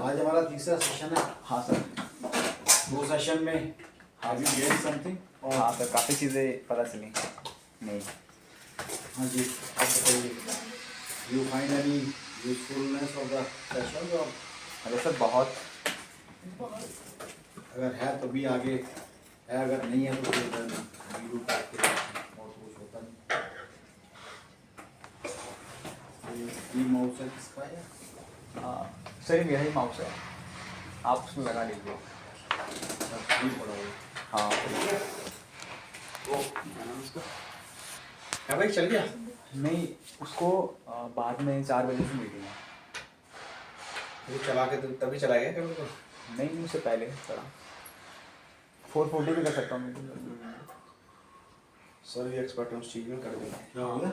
आज हमारा तीसरा सेशन है। हाँ सर। 2 सेशन में हैव यू गेन समथिंग? और हाँ सर, काफ़ी चीज़ें पता चली नहीं। हाँ जी, आप बताइए, you find any usefulness of the session? और अरे सर बहुत। अगर है तो भी आगे है, अगर नहीं है तो फिर वीडियो काट के और कुछ होता नहीं। ये माउस है किसका है? हाँ सर, मेरा ही माउस है, आप उसमें लगा लीजिए। ये पड़ा हुआ है। हाँ वो क्या नाम उसका? है भाई, चल गया? नहीं, उसको बाद में 4 बजे से मीटिंग है। वो चला के तो तभी चला गया क्या उनको? नहीं, उससे पहले चला। 4:40 भी कर सकता हूँ मीटिंग। सर ये एक्सपर्ट है उस चीज़ में, कर देंगे। क्या हो गया?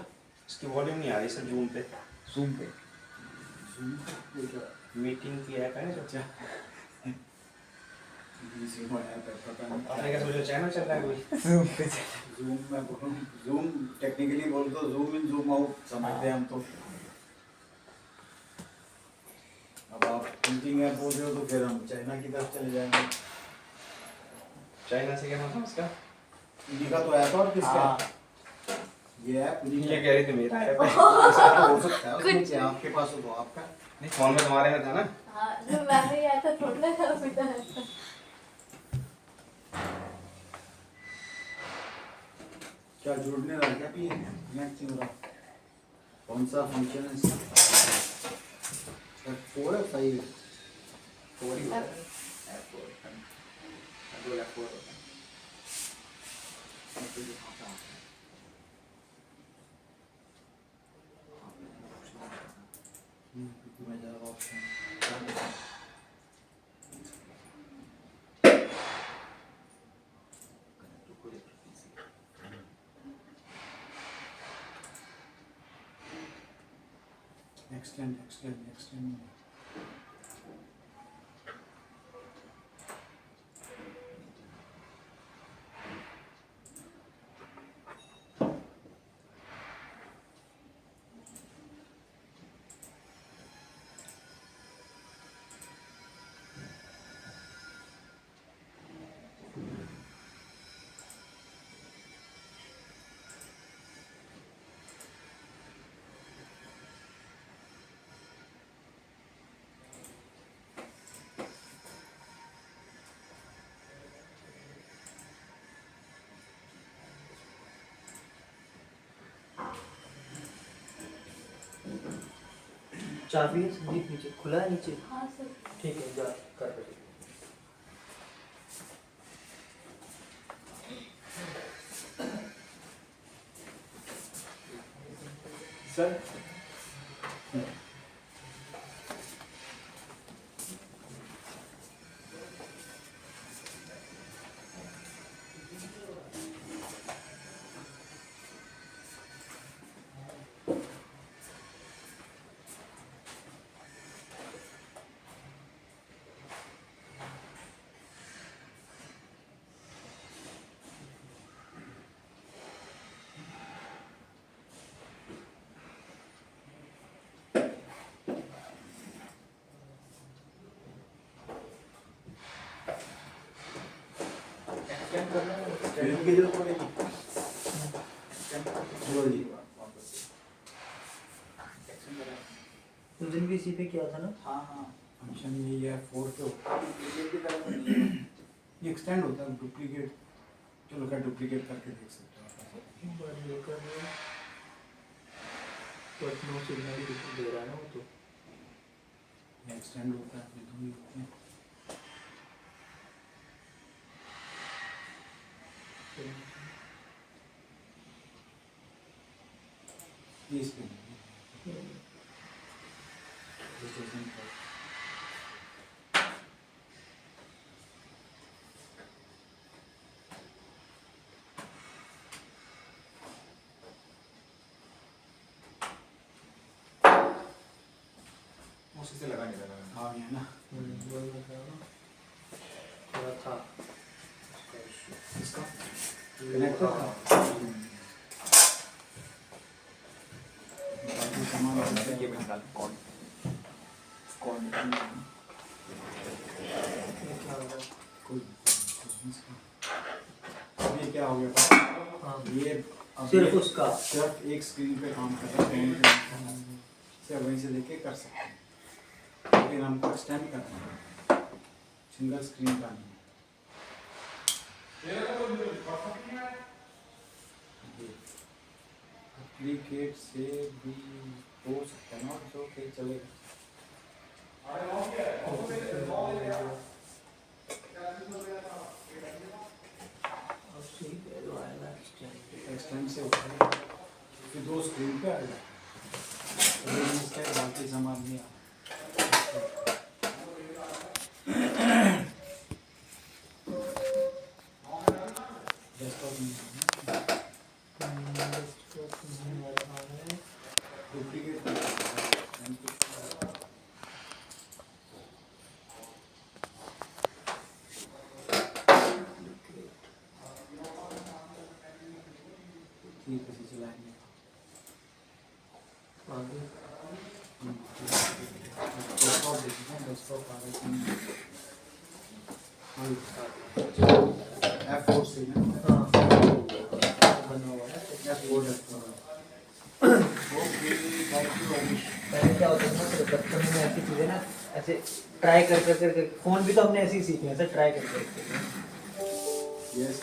इसकी वॉल्यूम नहीं आ रही सर जूम पे। जूम पे मीटिंग की ऐप है ना जो, अच्छा, पता नहीं आपने क्या सोचा चैनल चल रहा है कोई? जूम पे जूम में बोलूं, जूम टेक्निकली बोल तो जूम इन जूम आउट समझते हैं हम तो। अब आप मीटिंग ऐप बोल रहे हो तो फिर हम चाइना की तरफ चले जाएंगे। चाइना से क्या मतलब उसका? इन्हीं का तो ऐप और किसका? हाँ। ये ऐप ये कह रही थी मेरा ऐप है। हो सकता है उसमें क्या आपके पास हो तो आपका। नहीं, फोन में तुम्हारे में था ना। हाँ, जो मैंने ये ऐसा थोड़ा सा पता है। क्या जुड़ने रहा क्या भी कनेक्ट नहीं हो रहा? कौन सा फंक्शन है इसका? 4 है 5? 4 ही होता है। F4 कंट्रोल F4 होता है। मैं जा रहा ऑप्शन एक्सटेंड। चाबी है संदीप नीचे, खुला है नीचे। हाँ सर। ठीक है, जा कर दे। सर एक्सटेंड करना है। फिल्म की जरूरत पड़ेगी। बोलो जी। उस दिन भी इसी पे किया था ना। हाँ, फंक्शन यही है 4 के ऊपर। ये एक्सटेंड होता है डुप्लीकेट। चलो क्या डुप्लीकेट करके देख सकते हो आप। एक बार ये कर रहे हो बट नो सिग्नल ही दे रहा है ना वो तो। ये एक्सटेंड होता है फिर दूरी होती है। ये इस पे रजिस्ट्रेशन पर उसी से लगा नहीं लगा। हाँ ये ना वही बता रहा हूँ। थोड़ा था इसका कनेक्टर था। बाकी सामान ये भी निकाल कौन कोई ये क्या हो गया था? हाँ ये अब सिर्फ ये उसका सिर्फ एक स्क्रीन पे काम कर रहा है, से वहीं से लेके कर सकते हैं, लेकिन हमको एक्सटेंड करना है, सिंगल स्क्रीन का नहीं। डुप्लीकेट से भी हो सकता है ना, तो फिर चलेगा। एक्सटेंड से होता है फिर दो स्क्रीन पे आ जाता है, लेकिन इसका बाकी सामान नहीं आता। डेस्कटॉप नहीं आता, डुप्लीकेट नहीं आता। ठीक है, चलाएंगे। डेस्कटॉप देखिए, डेस्कटॉप आ रहा है F4 से ना, बना हुआ है। F4 ओके, थैंक यू अनिश। पहले क्या होता था ना, तो बचपन में ऐसी चीजें ना ऐसे ट्राई कर फोन भी तो हमने ऐसे ही सीखे, ऐसे ट्राई कर यस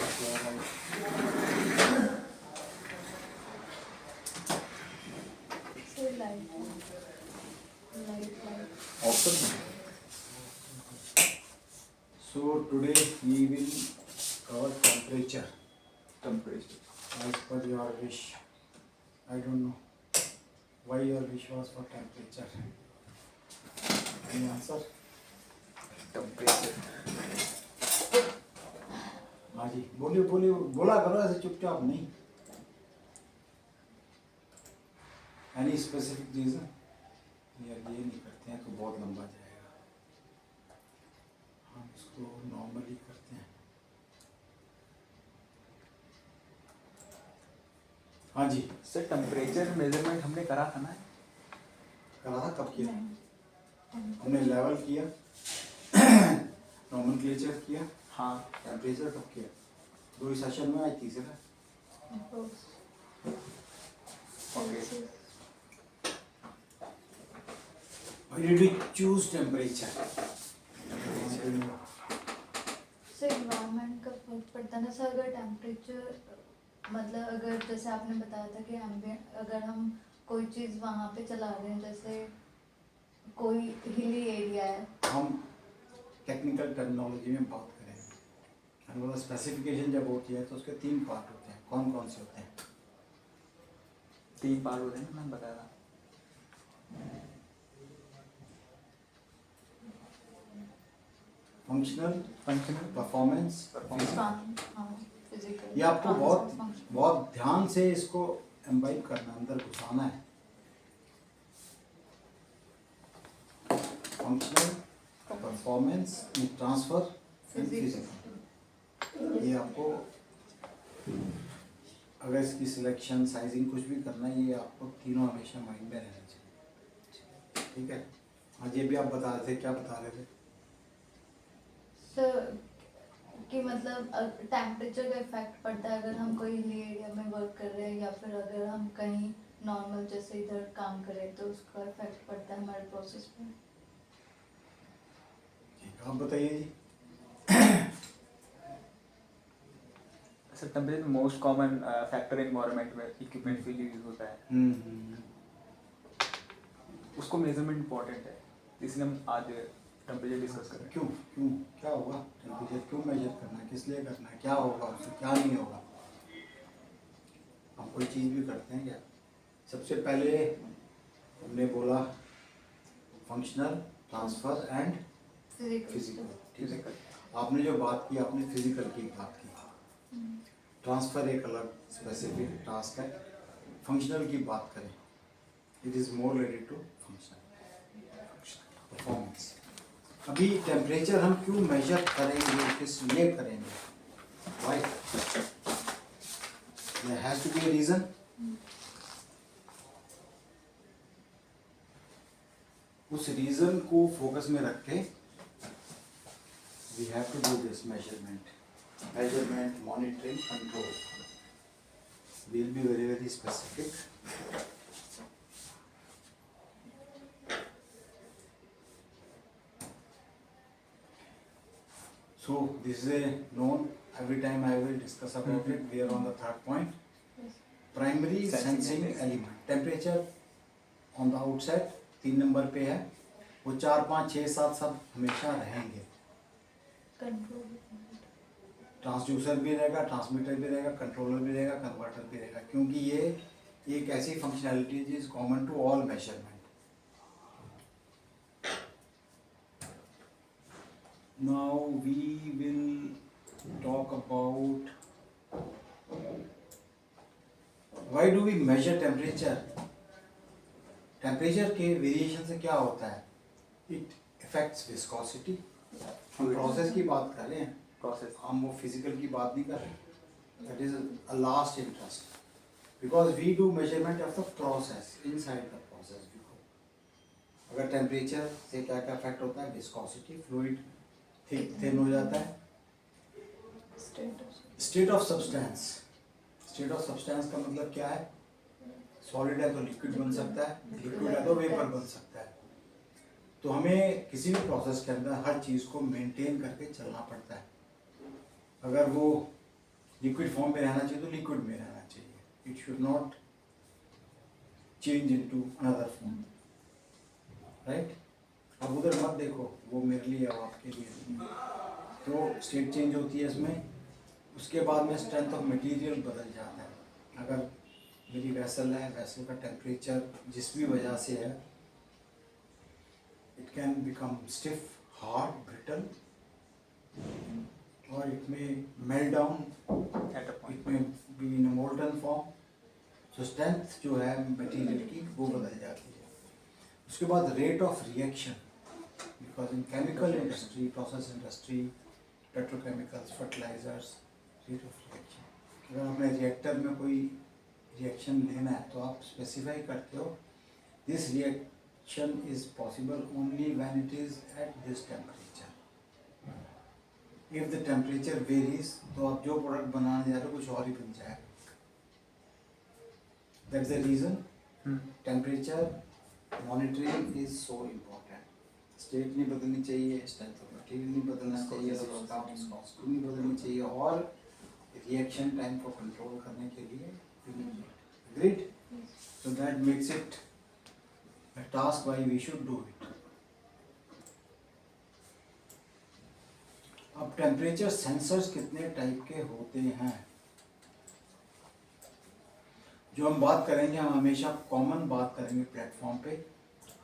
से light option So today we will cover temperature temperature as per your wish. I don't know why your wish was for temperature. Any answer? Temperature हाँ जी, बोलिए बोलिए, बोला करो ऐसे चुपचाप नहीं। Any specific reason? यार ये नहीं करते हैं तो बहुत लंबा जाएगा, हम इसको नॉर्मली करते हैं। हाँ जी, सर टेम्परेचर मेजरमेंट हमने करा था ना, करा था, कब किया? हमने लेवल किया, नॉमेनक्लेचर किया, हाँ टेम्परेचर कब किया? 2 सेशन में, आज तीसरा। Okay Why did we choose temperature? से एनवायरनमेंट का फर्क पड़ता है ना सर। अगर टेम्परेचर मतलब अगर जैसे आपने बताया था कि एम्बिएंट, अगर हम कोई चीज़ वहाँ पे चला रहे हैं, जैसे कोई हिली एरिया है, हम टेक्निकल टर्मिनोलॉजी में बात करेंगे। और स्पेसिफिकेशन जब होती है तो उसके 3 पार्ट होते हैं। कौन कौन से होते हैं? 3 पार्ट होते हैं ना, मैंने बताया था। Functional, functional, performance, physical. ये आपको बहुत ध्यान से इसको एम्बाइब करना, अंदर घुसाना है। Functional, performance, transfer and physical. ये आपको अगर इसकी सिलेक्शन, साइजिंग कुछ भी करना है, ये आपको तीनों हमेशा माइंड में रहना चाहिए। ठीक है? आज ये भी आप बता रहे थे, क्या बता रहे थे? सर कि मतलब टेम्परेचर का इफेक्ट पड़ता है अगर हम कोई हिली एरिया में वर्क कर रहे हैं, या फिर अगर हम कहीं नॉर्मल जैसे इधर काम करें तो उसका इफेक्ट पड़ता है हमारे प्रोसेस पे। ठीक, आप बताइए जी। Sir temperature most common factor environment में इक्विपमेंट के लिए यूज होता है, उसको मेजरमेंट इंपॉर्टेंट है, इसलिए हम आज टेम्परेचर डिस्कस करें। क्यों क्यों क्या होगा? टेम्परेचर क्यों मेजर करना है, किस लिए करना है, क्या होगा उससे, क्या नहीं होगा? हम कोई चीज़ भी करते हैं क्या? सबसे पहले हमने बोला फंक्शनल, ट्रांसफर एंड फिजिकल। ठीक है, आपने जो बात की, आपने फिजिकल की बात की। ट्रांसफर एक अलग स्पेसिफिक टास्क है। फंक्शनल की बात करें, it is more related to functional performance. अभी टेम्परेचर हम क्यों मेजर करेंगे, किस लिए करेंगे? Why? There has to be a reason. उस रीजन को फोकस में रख के we have to do this measurement, monitoring, control. We'll be very, very specific. So this is a known, every time I will discuss about it. We are on the third point. Primary sensing element. Temperature on the outside 3 number पे है, वो 4, 5, 6, 7 सब हमेशा रहेंगे. Transducer भी रहेगा, transmitter भी रहेगा, कंट्रोलर भी रहेगा, कन्वर्टर भी रहेगा, क्योंकि ये एक ऐसी functionality is common to all measurement. Now we will talk about why do we measure temperature. Temperature के वेरिएशन से क्या होता है? It effects viscosity. हम प्रोसेस की बात कर रहे हैं, प्रोसेस, हम वो फिजिकल की बात नहीं कर रहे. That is a last interest, because we do measurement of the process, inside the process. अगर टेम्परेचर से क्या क्या इफेक्ट होता है? विस्कोसिटी, फ्लूइड थिक थिन हो जाता है. State of substance. State of substance का मतलब क्या है? सॉलिड है तो लिक्विड बन सकता है, लिक्विड है तो वेपर बन सकता है. तो हमें किसी भी प्रोसेस के अंदर हर चीज़ को मेंटेन करके चलना पड़ता है. अगर वो लिक्विड फॉर्म में रहना चाहिए तो लिक्विड में रहना चाहिए. It should not change into another form, right. अब उधर मत देखो, वो मेरे लिए है, आपके लिए. तो स्टेट चेंज होती है इसमें. उसके बाद में स्ट्रेंथ ऑफ मटेरियल बदल जाता है. अगर मेरी वेसल है, वेसल का टेम्परेचर जिस भी वजह से है, it can become stiff, hard, brittle, और इट में मेल्ट डाउन, इट में be in molten form. So strength जो है मटेरियल की वो बदल जाती है. उसके बाद rate of reaction, because in chemical industry, process industry, petrochemicals, fertilisers, rate of reaction. अगर आपने रिएक्टर में कोई रिएक्शन लेना है तो आप स्पेसिफाई करते हो this reaction is possible only when it is at this temperature. If the temperature varies तो आप जो प्रोडक्ट बनाने जा रहे हो कुछ और ही बन जाएगा. That's the reason temperature monitoring is so important. State नहीं बदलनी चाहिए, स्ट्रेंथ ऑफ मटेरियल नहीं बदलना चाहिए, विस्कोसिटी नहीं बदलनी चाहिए, और रिएक्शन टाइम को कंट्रोल करने के लिए. Agreed? So that makes it a task why we should do it. अब टेम्परेचर सेंसर्स कितने टाइप के होते हैं? जो हम बात करेंगे, हम हमेशा कॉमन बात करेंगे प्लेटफॉर्म पे.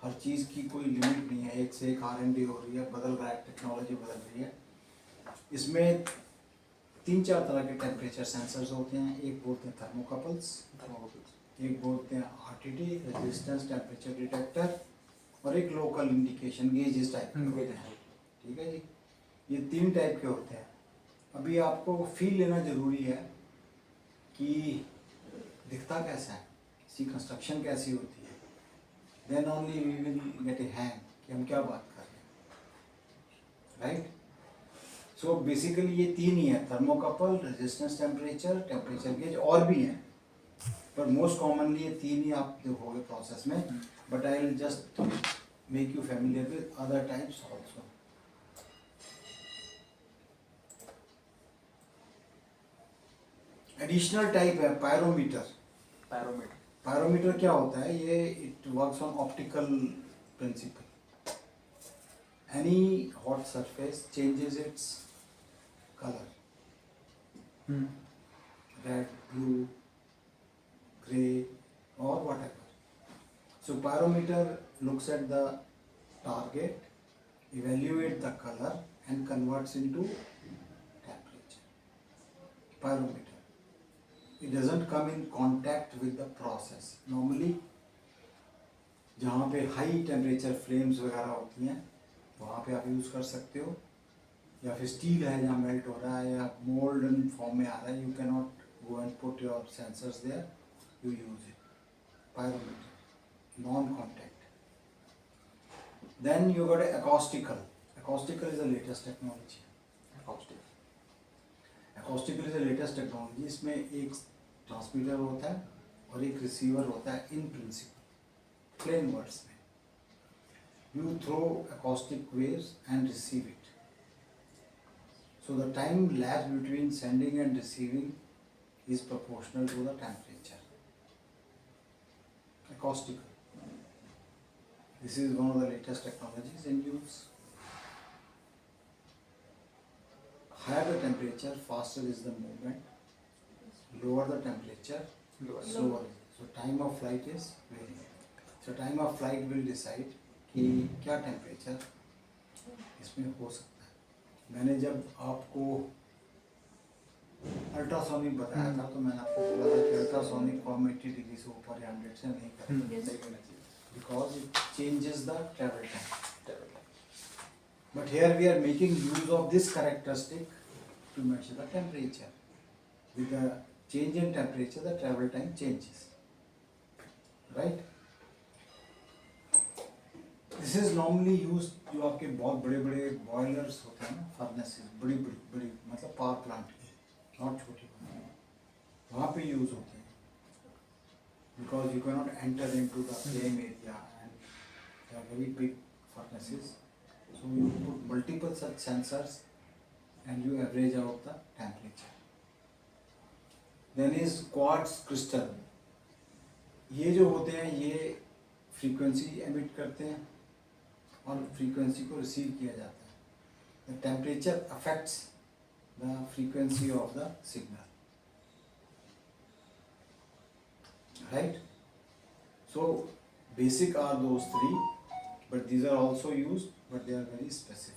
हर चीज़ की कोई लिमिट नहीं है. एक से एक R&D हो रही है, बदल रहा है, टेक्नोलॉजी बदल रही है. इसमें 3-4 तरह के टेम्परेचर सेंसर्स होते हैं. एक बोलते हैं थर्मोकपल्स, एक बोलते हैं RTD, रेजिस्टेंस टेम्परेचर डिटेक्टर, और एक लोकल इंडिकेशन गेज इस टाइप के होते हैं. ठीक है जी, ये 3 टाइप के होते हैं. अभी आपको फील लेना ज़रूरी है कि दिखता कैसा है, इसकी कंस्ट्रक्शन कैसी होती है. Then only we will get a hang कि हम क्या बात कर रहे हैं, राइट. सो बेसिकली ये 3 ही है: thermocouple, resistance temperature, temperature gauge. और भी हैं पर मोस्ट कॉमनली ये 3 ही आप देखोगे प्रोसेस में. But I will just make you familiar with other types also. Additional type है पायरोमीटर. पैरोमीटर. पायरोमीटर क्या होता है? ये it works on optical principle. Any hot surface changes its color. Red, blue, grey, or whatever. So pyrometer looks at the target, evaluates the color, and converts into temperature. Pyrometer. It doesn't come in contact with the process. Normally, जहाँ पे high temperature flames वगैरह होती हैं वहाँ पे आप use कर सकते हो, या फिर स्टील है जहाँ मेल्ट हो रहा है या मोल्डन फॉर्म में आ रहा है, you can not go and put your sensors there, you use it. Pyrometer, non contact. Then you got acoustical. Acoustical is the latest technology. Acoustic. Acoustical is the latest technology. इसमें एक transmitter होता है और एक receiver होता है in principle plane words में. You throw acoustic waves and receive it. So the time lapse between sending and receiving is proportional to the temperature. Acoustical. This is one of the latest technologies in use. Higher the temperature, faster is the movement. Lower the temperature, Lower. slower. So time of flight is varying. So time of flight will decide कि क्या temperature इसमें हो सकता है. मैंने जब आपको ultrasonic बताया था तो मैंने आपको बोला था कि अल्ट्रासोनिक को 80 डिग्री से ऊपर या 100 से नहीं करें Yes. नहीं होना चाहिए. Because it changes the travel time. But here we are making use of this characteristic to measure the temperature. With the change in temperature, the travel time changes. Right? This is normally used जो आपके बहुत बड़े बड़े boilers होते हैं ना, furnaces, बड़ी बड़ी बड़ी मतलब पावर प्लांट के, नॉट छोटी, वहाँ पे यूज होते हैं. Because you cannot enter into the flame area and they are very big furnaces. So you put multiple such sensors and you average out the temperature. Then is quartz crystal. ये जो होते हैं ये frequency emit करते हैं और frequency को receive किया जाता है. The temperature affects the frequency of the signal. Right? So basic are those three, but these are also used, but they are very specific.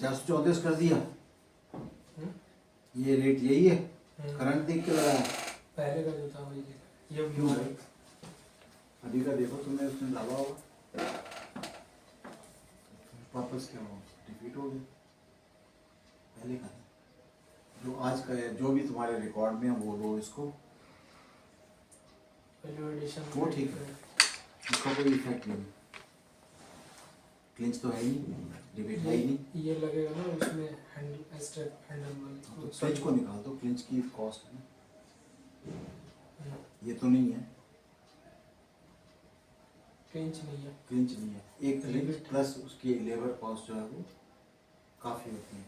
चार सौ 34 कर दिया. ये रेट यही है. करंट देख के लगाया. पहले का जो था वही ये क्यों भाई? अभी का देखो तुमने उसमें डाला होगा. वापस क्या हो रिपीट हो गया. पहले का जो आज का है, जो भी तुम्हारे रिकॉर्ड में है वो लो इसको. वो ठीक है. इसका कोई इफेक्ट नहीं. क्लिंच तो है ही नहीं, रिपीट है ही नहीं. ये लगेगा ना उसमें हैंडल स्टेप हैंडल वाला. तो क्लिंच को निकाल दो. क्लिंच की कॉस्ट है ना, ये तो नहीं है. क्लिंच नहीं है. क्लिंच नहीं है. एक क्लिंच प्लस उसकी लेबर कॉस्ट जो है वो काफ़ी होती है.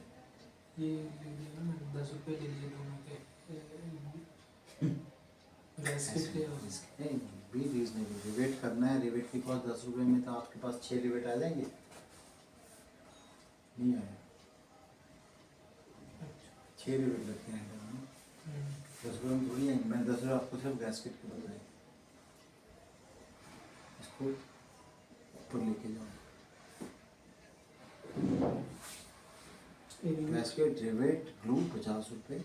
ये ले लिया ना 10 रुपए ले लिए दोनों के. गैस किट के नहीं भी रीजनेबल. रिवेट करना है, रिवेट की कॉस्ट 10 रुपये में तो आपके पास 6 रिवेट आ जाएंगे. नहीं आए. 6 रिवेट लगते हैं 10 रुपये में थोड़ी आएंगे. मैंने 10 रुपये आपको सिर्फ गैस किट के बताए. इसको ऊपर लेके जाओ. गैस किट, रिवेट, ग्लू 50 रुपये.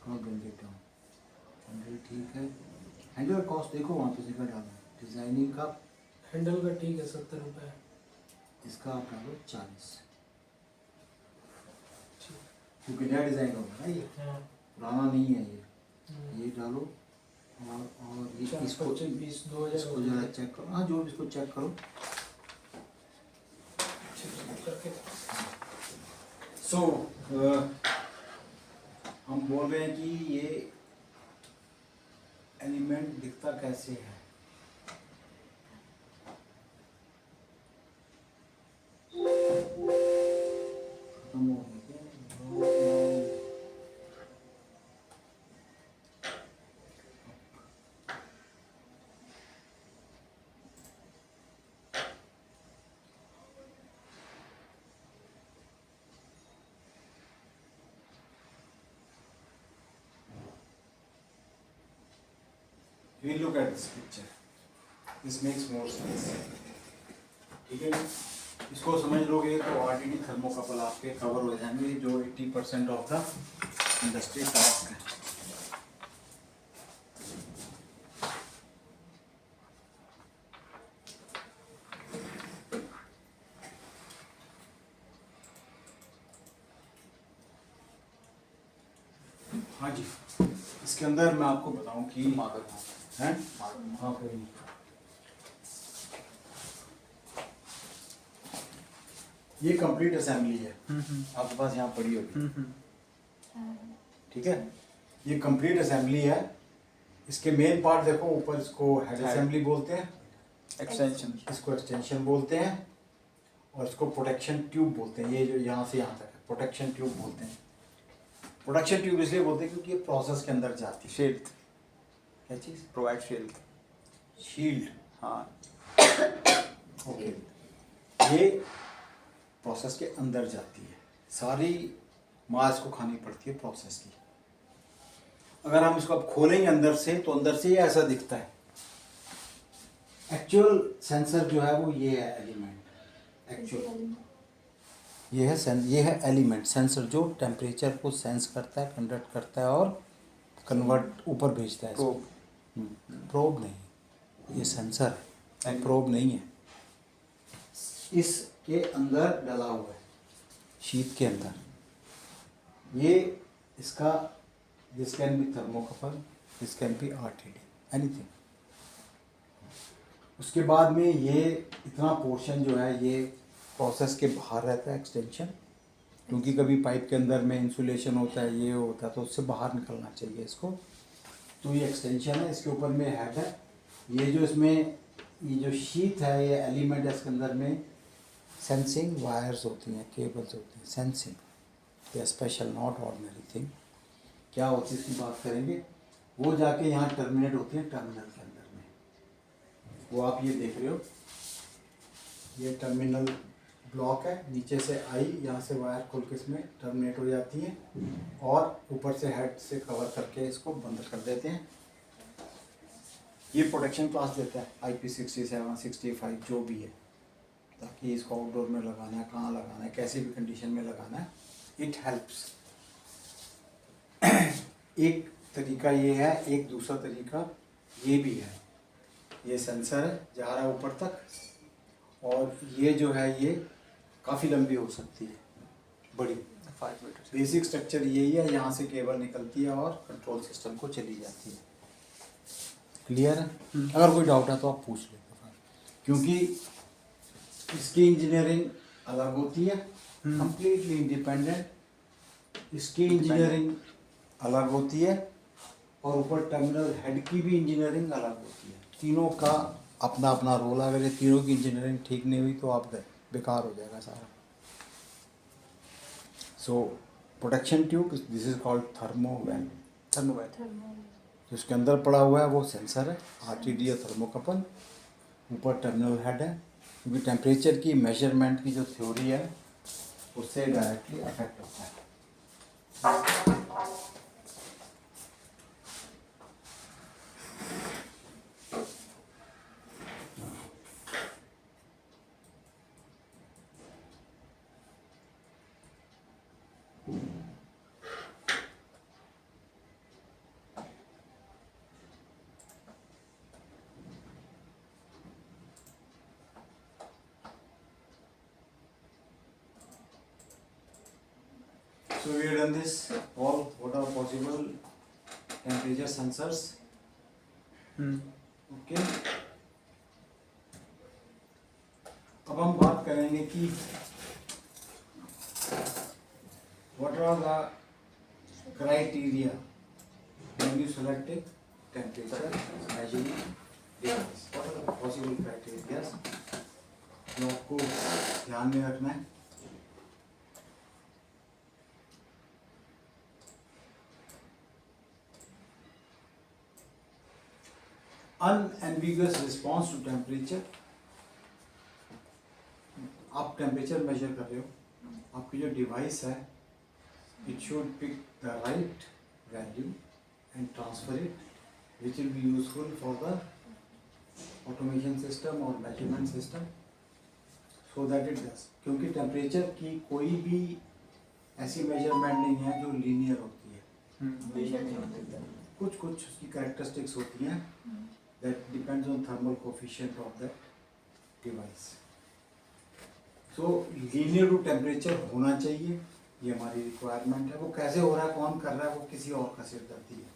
कहाँ बन देता हूँ. हैंडल ठीक है. हैंडल का कॉस्ट देखो वहाँ पे जिक्र डालो. डिजाइनिंग का हैंडल का ठीक है 70 रुपए. इसका आप डालो 40. क्योंकि नया डिजाइन होगा ना ये, पुराना नहीं है ये डालो. और ये इसको 20,000 इसको जरा चेक करो. हाँ जो इसको चेक करो. सो हम बोल रहे हैं कि ये एलिमेंट दिखता कैसे है. खत्म हो गया. We look at this picture. This makes more sense. ठीक है. इसको समझ लोगे तो आरटीडी थर्मोकपल आपके कवर हो जाएंगे जो 80% ऑफ द इंडस्ट्री टास्क है. हाँ जी, इसके अंदर मैं आपको बताऊं कि मार्कर हैं हाँ कोई नहीं। ये कंप्लीट असेंबली है, आपके पास यहाँ पड़ी होगी, ठीक है। ये कंप्लीट असेंबली है। इसके मेन पार्ट देखो ऊपर, इसको हेड Head. असेंबली बोलते हैं, एक्सटेंशन इसको एक्सटेंशन बोलते हैं, और इसको प्रोटेक्शन ट्यूब बोलते हैं। ये जो यहाँ से यहाँ तक है प्रोटेक्शन ट्यूब बोलते हैं। प्रोटेक्शन ट्यूब इसलिए बोलते हैं क्योंकि ये प्रोसेस के अंदर जाती है। शील्ड, क्या चीज़? Provide shield. शील्ड, हाँ, ओके। ये प्रोसेस के अंदर जाती है, सारी मास को खानी पड़ती है प्रोसेस की। अगर हम इसको अब खोलेंगे अंदर से, तो अंदर से ये ऐसा दिखता है। एक्चुअल सेंसर जो है वो ये है एलिमेंट, एक्चुअल ये है एलिमेंट सेंसर, जो टेम्परेचर को सेंस करता है, कंडक्ट करता है और कन्वर्ट ऊपर भेजता है। प्रोब। प्रोब नहीं, ये सेंसर है, प्रोब नहीं है। इसके अंदर डला हुआ है, शीट के अंदर। ये इसका this can B thermocouple, this can B RTD, anything. उसके बाद में ये इतना पोर्शन जो है ये प्रोसेस के बाहर रहता है, एक्सटेंशन, क्योंकि कभी पाइप के अंदर में इंसुलेशन होता है, ये होता है, तो उससे बाहर निकलना चाहिए इसको। तो ये एक्सटेंशन है, इसके ऊपर में हेड है। ये जो इसमें ये जो शीट है, ये एलिमेंट है, इसके अंदर में सेंसिंग वायर्स होती हैं, केबल्स होती हैं, सेंसिंग या स्पेशल, नॉट ऑर्डिनरी थिंग। क्या होती है इसकी बात करेंगे। वो जाके यहाँ टर्मिनेट होती है टर्मिनल के अंदर में। वो आप ये देख रहे हो, ये टर्मिनल ब्लॉक है, नीचे से आई, यहाँ से वायर खोल के इसमें टर्मिनेट हो जाती है, और ऊपर से हेड से कवर करके इसको बंद कर देते हैं। ये प्रोटेक्शन क्लास देता है IP67, 65 जो भी है, ताकि इसको आउटडोर में लगाना है, कहाँ लगाना है, कैसे भी कंडीशन में लगाना है, इट हेल्प्स। एक तरीका ये है, एक दूसरा तरीका ये भी है। ये सेंसर है, जा रहा है ऊपर तक, और ये जो है ये काफ़ी लंबी हो सकती है, बड़ी। 5 मीटर। बेसिक स्ट्रक्चर यही है, यहाँ से केबल निकलती है और कंट्रोल सिस्टम को चली जाती है। क्लियर है? अगर कोई डाउट है तो आप पूछ लेते हैं, क्योंकि इसकी इंजीनियरिंग अलग होती है, कंप्लीटली इंडिपेंडेंट। इसकी इंजीनियरिंग अलग होती है, और ऊपर टर्मिनल हेड की भी इंजीनियरिंग अलग होती है। तीनों का अपना अपना रोल है। अगर ये तीनों की इंजीनियरिंग ठीक नहीं हुई तो आप बेकार हो जाएगा सारा। So protection tube, this is called thermowell. जो उसके अंदर पड़ा हुआ है वो सेंसर है, RTD या थर्मोकपल। ऊपर टर्मिनल हेड है, क्योंकि टेम्परेचर की मेजरमेंट की जो थ्योरी है उससे डायरेक्टली अफेक्ट होता है। So we have done this all what are possible temperature sensors. Okay. अब हम बात करेंगे कि what are the criteria when you select a temperature measuring device? What are the possible criteria जो आपको ध्यान में रखना है? Unambiguous response to temperature. आप टेम्परेचर मेजर कर रहे हो, आपकी जो डिवाइस है it should pick the right value and transfer it which will be useful for the automation system और measurement system, so that it does. क्योंकि टेम्परेचर की कोई भी ऐसी मेजरमेंट नहीं है जो लीनियर होती है। कुछ कुछ उसकी कैरेक्टरिस्टिक्स होती हैं that depends on thermal coefficient of that device. So linear to temperature होना चाहिए, ये हमारी रिक्वायरमेंट है। वो कैसे हो रहा है, कौन कर रहा है, वो किसी और का सिरदर्दी है।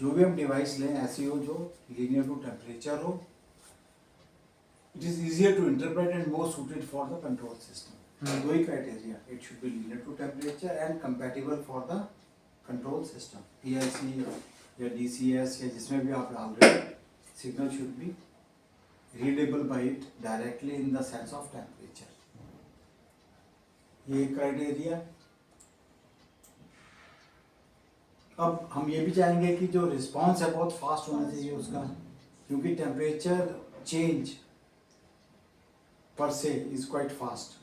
जो भी हम डिवाइस लें ऐसी हो जो लीनियर टू टेम्परेचर हो, it is easier to interpret and more suited for the control system. दो ही criteria, it should be linear to temperature and compatible for the control system. PLC या DCS या जिसमें भी आप डाल रहे हो, signal should be readable by it directly in the sense of temperature. ये क्राइटेरिया। अब हम ये भी चाहेंगे कि जो रिस्पांस है बहुत फास्ट होना चाहिए उसका, क्योंकि टेम्परेचर चेंज पर से इज क्वाइट फास्ट,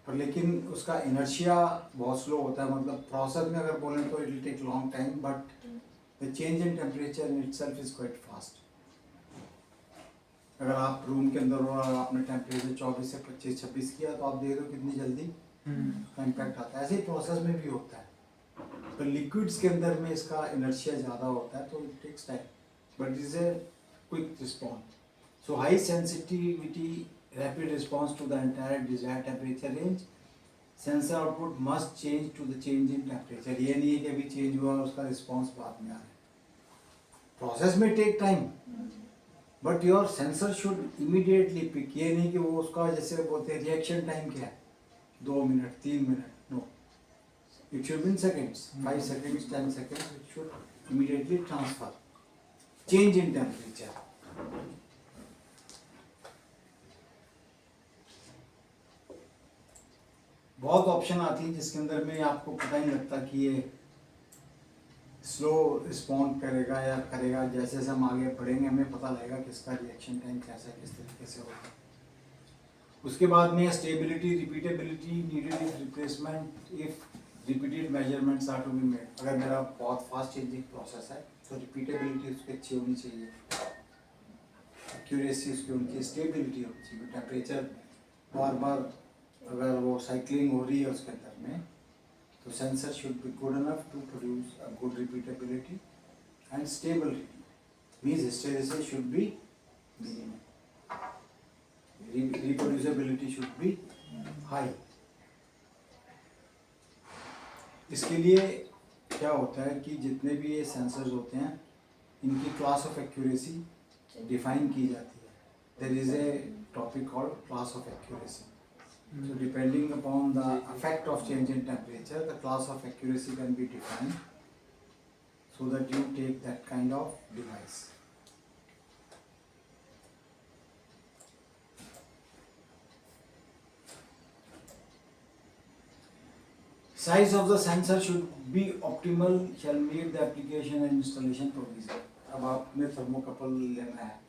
पर लेकिन उसका इनर्शिया बहुत स्लो होता है। मतलब प्रोसेस में अगर बोलें तो it will take long time, but the change in temperature in itself is quite fast. अगर आप रूम के अंदर हो और आपने टेम्परेचर 24 से 25-26 किया तो आप देख रहे हो कितनी जल्दी उसका इम्पैक्ट आता है। ऐसे ही प्रोसेस में भी होता है। तो लिक्विड्स के अंदर में इसका इनर्शिया ज़्यादा होता है, तो it takes time, but is a quick response. So high sensitivity, rapid response to the entire desired temperature range. Sensor output must change to the change in temperature. ये नहीं है कि अभी चेंज हुआ और उसका रिस्पॉन्स बाद में आ रहा है। प्रोसेस में take time, but your sensor should immediately pick. ये नहीं कि वो उसका जैसे बोलते हैं रिएक्शन टाइम क्या है, 2 minute 3 minute, no, it should be in seconds, 5 seconds, 10 seconds. It should immediately transfer, change in temperature. बहुत ऑप्शन आती है जिसके अंदर में आपको पता ही नहीं लगता कि ये स्लो रिस्पॉन्ड करेगा या करेगा। जैसे जैसे हम आगे बढ़ेंगे हमें पता लगेगा कि इसका रिएक्शन टाइम कैसा है, किस तरीके से होगा। उसके बाद में stability, repeatability, needed replacement if repeated measurements are to be made. अगर मेरा बहुत फास्ट चेंजिंग प्रोसेस है तो रिपीटेबिलिटी उसकी अच्छी होनी चाहिए, एक्यूरेसी उसकी होनी चाहिए, स्टेबिलिटी होनी चाहिए। टेम्परेचर बार बार अगर वो साइक्लिंग हो रही है उसके अंदर में, तो sensor should be good enough to produce a good repeatability and stable means hysteresis should be minimum, reproducibility should be high. इसके लिए क्या होता है कि जितने भी ये सेंसर्स होते हैं इनकी क्लास ऑफ एक्यूरेसी डिफाइन की जाती है। There is a topic called class of accuracy. So depending upon the effect of change in temperature, the class of accuracy can be defined so that you take that kind of device. Size of the sensor should be optimal, shall meet the application and installation provision. अब आपने thermocouple लेना है,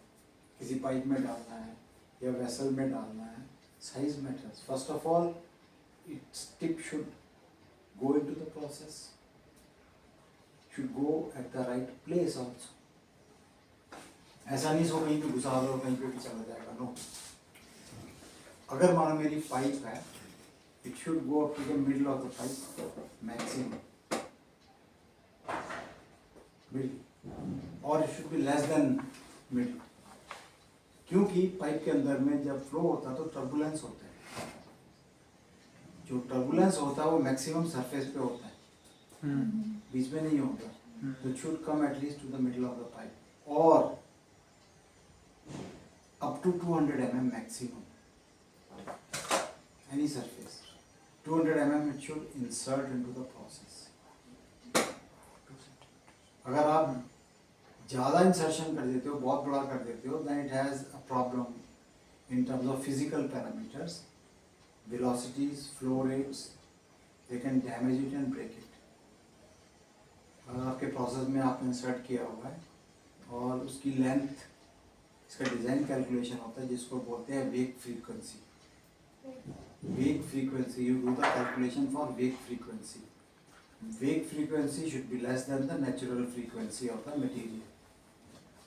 किसी pipe में डालना है या vessel में डालना है, size matters. First of all, its tip should go into the process, should go at the right place also. ऐसा नहीं सो कहीं पे घुसा दो कहीं पे भी चला जाएगा, नो। अगर मानो मेरी पाइप है, it should go up to the middle of the pipe maximum, middle, or it should be less than middle. क्योंकि पाइप के अंदर में जब फ्लो होता है तो टर्बुलेंस होता है। जो टर्बुलेंस होता है वो मैक्सिमम सरफेस पे होता है, बीच में नहीं होता। तो it should come at least to the middle of the pipe और up to 200 mm maximum, any surface 200 mm it should insert into the process. अगर आप ज़्यादा इंसर्शन कर देते हो, बहुत बड़ा कर देते हो, then it has a problem in terms of physical parameters, velocities, flow rates, they can damage it and break it. अगर आपके प्रोसेस में आपने इंसर्ट किया हुआ है और उसकी लेंथ, इसका डिज़ाइन कैलकुलेशन होता है जिसको बोलते हैं wake frequency. Wake frequency, you do the calculation for wake frequency. Wake frequency should be less than the natural frequency of the material.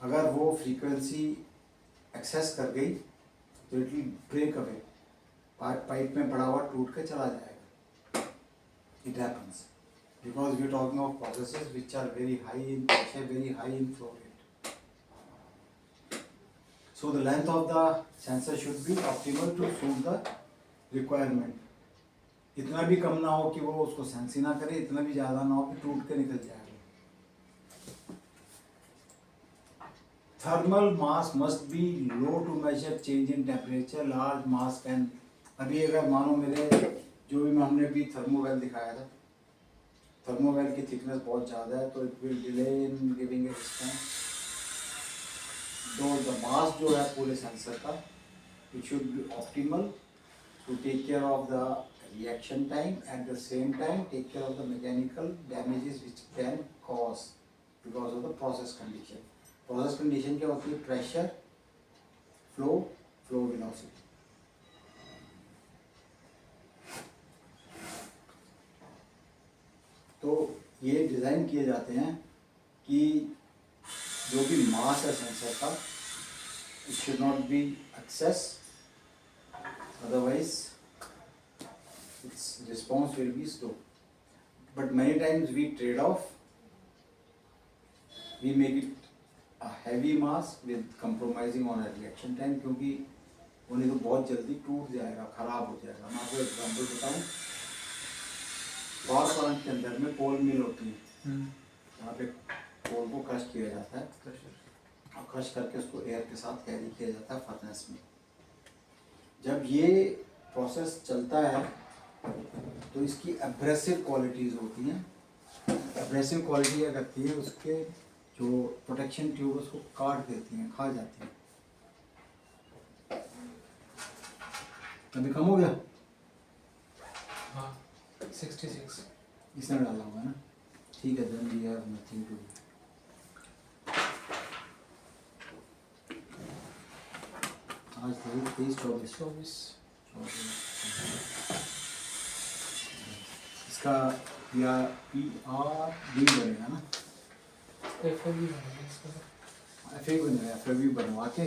अगर वो फ्रीक्वेंसी एक्सेस कर गई तो it will break away, pipe में पड़ा हुआ टूट के चला जाएगा। It happens because we are talking of processes which are very high in pressure, very high in flow rate. So the length of the sensor should be optimal to suit the requirement. इतना भी कम ना हो कि वो उसको sense ही ना करे, इतना भी ज़्यादा ना हो कि टूट के निकल जाए। Thermal mass must be low to measure change in temperature. Large mass can, अभी अगर मानो मेरे जो भी हमने अभी थर्मोवेल दिखाया था, थर्मोवेल की थिकनेस बहुत ज़्यादा है तो it will delay in giving a response. तो द मास जो है पूरे सेंसर का, it should be optimal to take care of the reaction time, at the same time take care of the mechanical damages which can cause because of the process condition. Process condition क्या होती है? Pressure, flow, flow velocity. तो ये design किए जाते हैं कि जो भी मास है सेंसर का, it should not be excess, otherwise its response will be slow. But many times we trade off, we make it a heavy mass with compromising on a reaction time, क्योंकि वो नहीं तो बहुत जल्दी टूट जाएगा, खराब हो जाएगा। मैं आपको एग्जांपल बताऊं, पावर प्लांट के अंदर में कोल मिल होती है, यहाँ पे कोल को क्रश किया जाता है और क्रश करके उसको एयर के साथ कैरी किया जाता है फर्नेस में। जब ये प्रोसेस चलता है तो इसकी एब्रेसिव क्वालिटीज़ होती हैं। एब्रेसिव क्वालिटी क्या करती है? उसके जो प्रोटेक्शन ट्यूब उसको काट देती हैं, खा जाती हैं। अभी कम हो गया? हाँ 66 इसने डाला हुआ है ना, ठीक है, then we have nothing to do. आज 23-24 इसका PR बनेगा ना, FAB बनेगा इसका। FAB बनेगा, FAB बनवा के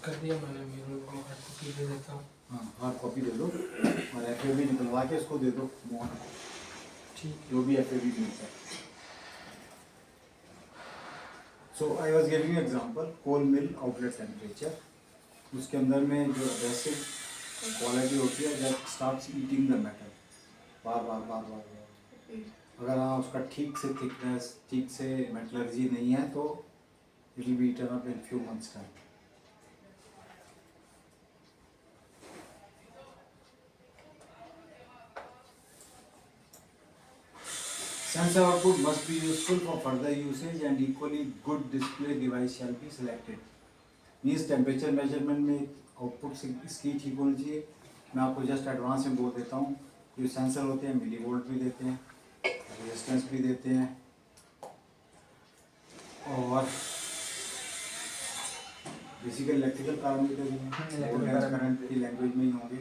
कर दिया मैंने, मेरे को हार्ड कॉपी दे देता हूँ। हाँ, हार्ड कॉपी दे दो और FAB निकलवा के उसको दे दो, ठीक जो भी FAB मिलता है। So I was giving example, coal mill outlet temperature, उसके अंदर में जो एब्रेसिव क्वालिटी होती है, that starts eating the metal बार बार बार बार बार। अगर हाँ उसका ठीक से थिकनेस, ठीक से मेटलर्जी नहीं है तो it will be eaten up in few months time. Sensor output must be useful for further usage and equally good display device shall be selected. Means temperature measurement में आउटपुट इसकी ठीक होनी चाहिए। मैं आपको जस्ट एडवांस में बोल देता हूँ, जो सेंसर होते हैं मिली वोल्ट भी देते हैं, रेजिस्टेंस भी देते हैं और बेसिकली इलेक्ट्रिकल पैरामीटर भी हैं, वोल्टेज करंट की लैंग्वेज में ही होंगे।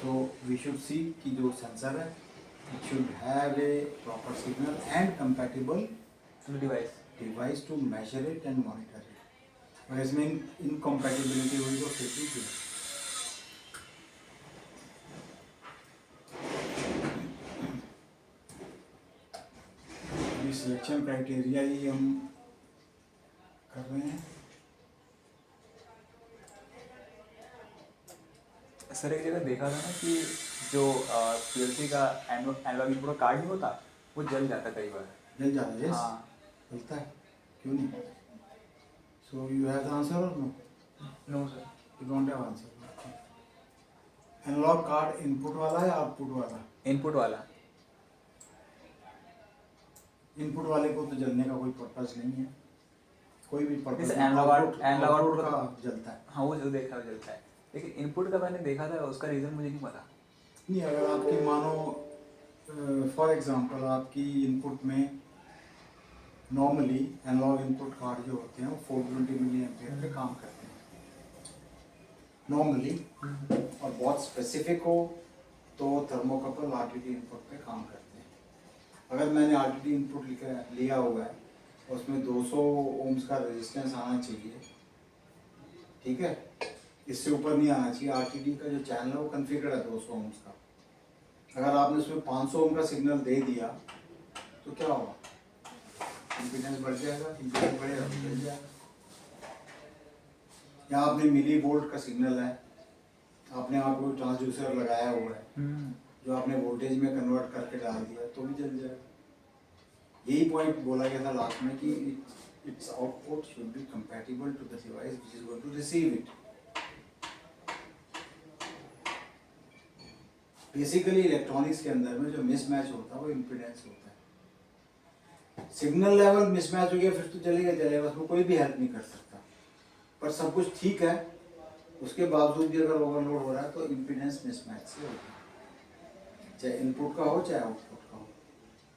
तो वी शुड सी कि जो सेंसर है it should have a proper signal and compatible device to measure it and monitor it. अगर इसमें incompatibility हुई तो फिर ठीक है। अभी सिलेक्शन क्राइटेरिया ही हम कर रहे हैं। सर एक जगह देखा था ना कि जो PLC का एनालॉग इनपुट कार्ड नहीं होता, वो जल जाता कई बार। जल जाता है? हाँ, जलता है, क्यों नहीं? So you have the answer or no? No sir, You don't have answer. Analog card input वाला है आउटपुट वाला? इनपुट वाला। इनपुट वाले को तो जलने का कोई पर्पस नहीं है, कोई भी पर्पस जैसे नहीं। analog आउटपुट का का जलता है। हाँ, वो जो देखा वो जलता है, लेकिन इनपुट का मैंने देखा था, उसका रीज़न मुझे नहीं पता। नहीं, अगर आपकी मानो फॉर एग्जांपल आपकी इनपुट में नॉर्मली एनालॉग इनपुट कार्ड जो होते हैं वो 420 मिली एम्पियर पे काम करते हैं नॉर्मली, और बहुत स्पेसिफिक हो तो थर्मोकपल RTD इनपुट पे काम करते हैं। अगर मैंने RTD इनपुट लिया हुआ है उसमें 200 ओम्स का रेजिस्टेंस आना चाहिए, ठीक है, इससे ऊपर नहीं आना चाहिए। RTD का जो चैनल है वो कॉन्फ़िगर है 200 ओम्स का। अगर आपने उसमें 500 ओम का सिग्नल दे दिया तो क्या होगा? इम्पीडेंस बढ़ जाएगा, इम्पीडेंस बढ़ेगा तो जल जाएगा। यहाँ आपने मिली वोल्ट का सिग्नल है, आपने वहाँ कोई ट्रांसड्यूसर लगाया हुआ है जो आपने वोल्टेज में कन्वर्ट करके डाल दिया तो भी जल जाएगा। यही पॉइंट बोला गया था लास्ट में कि its output should be compatible to the device which is going to receive it. Basically electronics के अंदर में जो मिसमैच होता है वो इम्पीडेंस होता है। सिग्नल लेवल मिसमैच हो गया फिर तो चलेगा, उसमें कोई भी हेल्प नहीं कर सकता। पर सब कुछ ठीक है, उसके बावजूद भी अगर ओवरलोड हो रहा है तो इम्पीडेंस मिसमैच से होता है, चाहे इनपुट का हो चाहे आउटपुट का हो।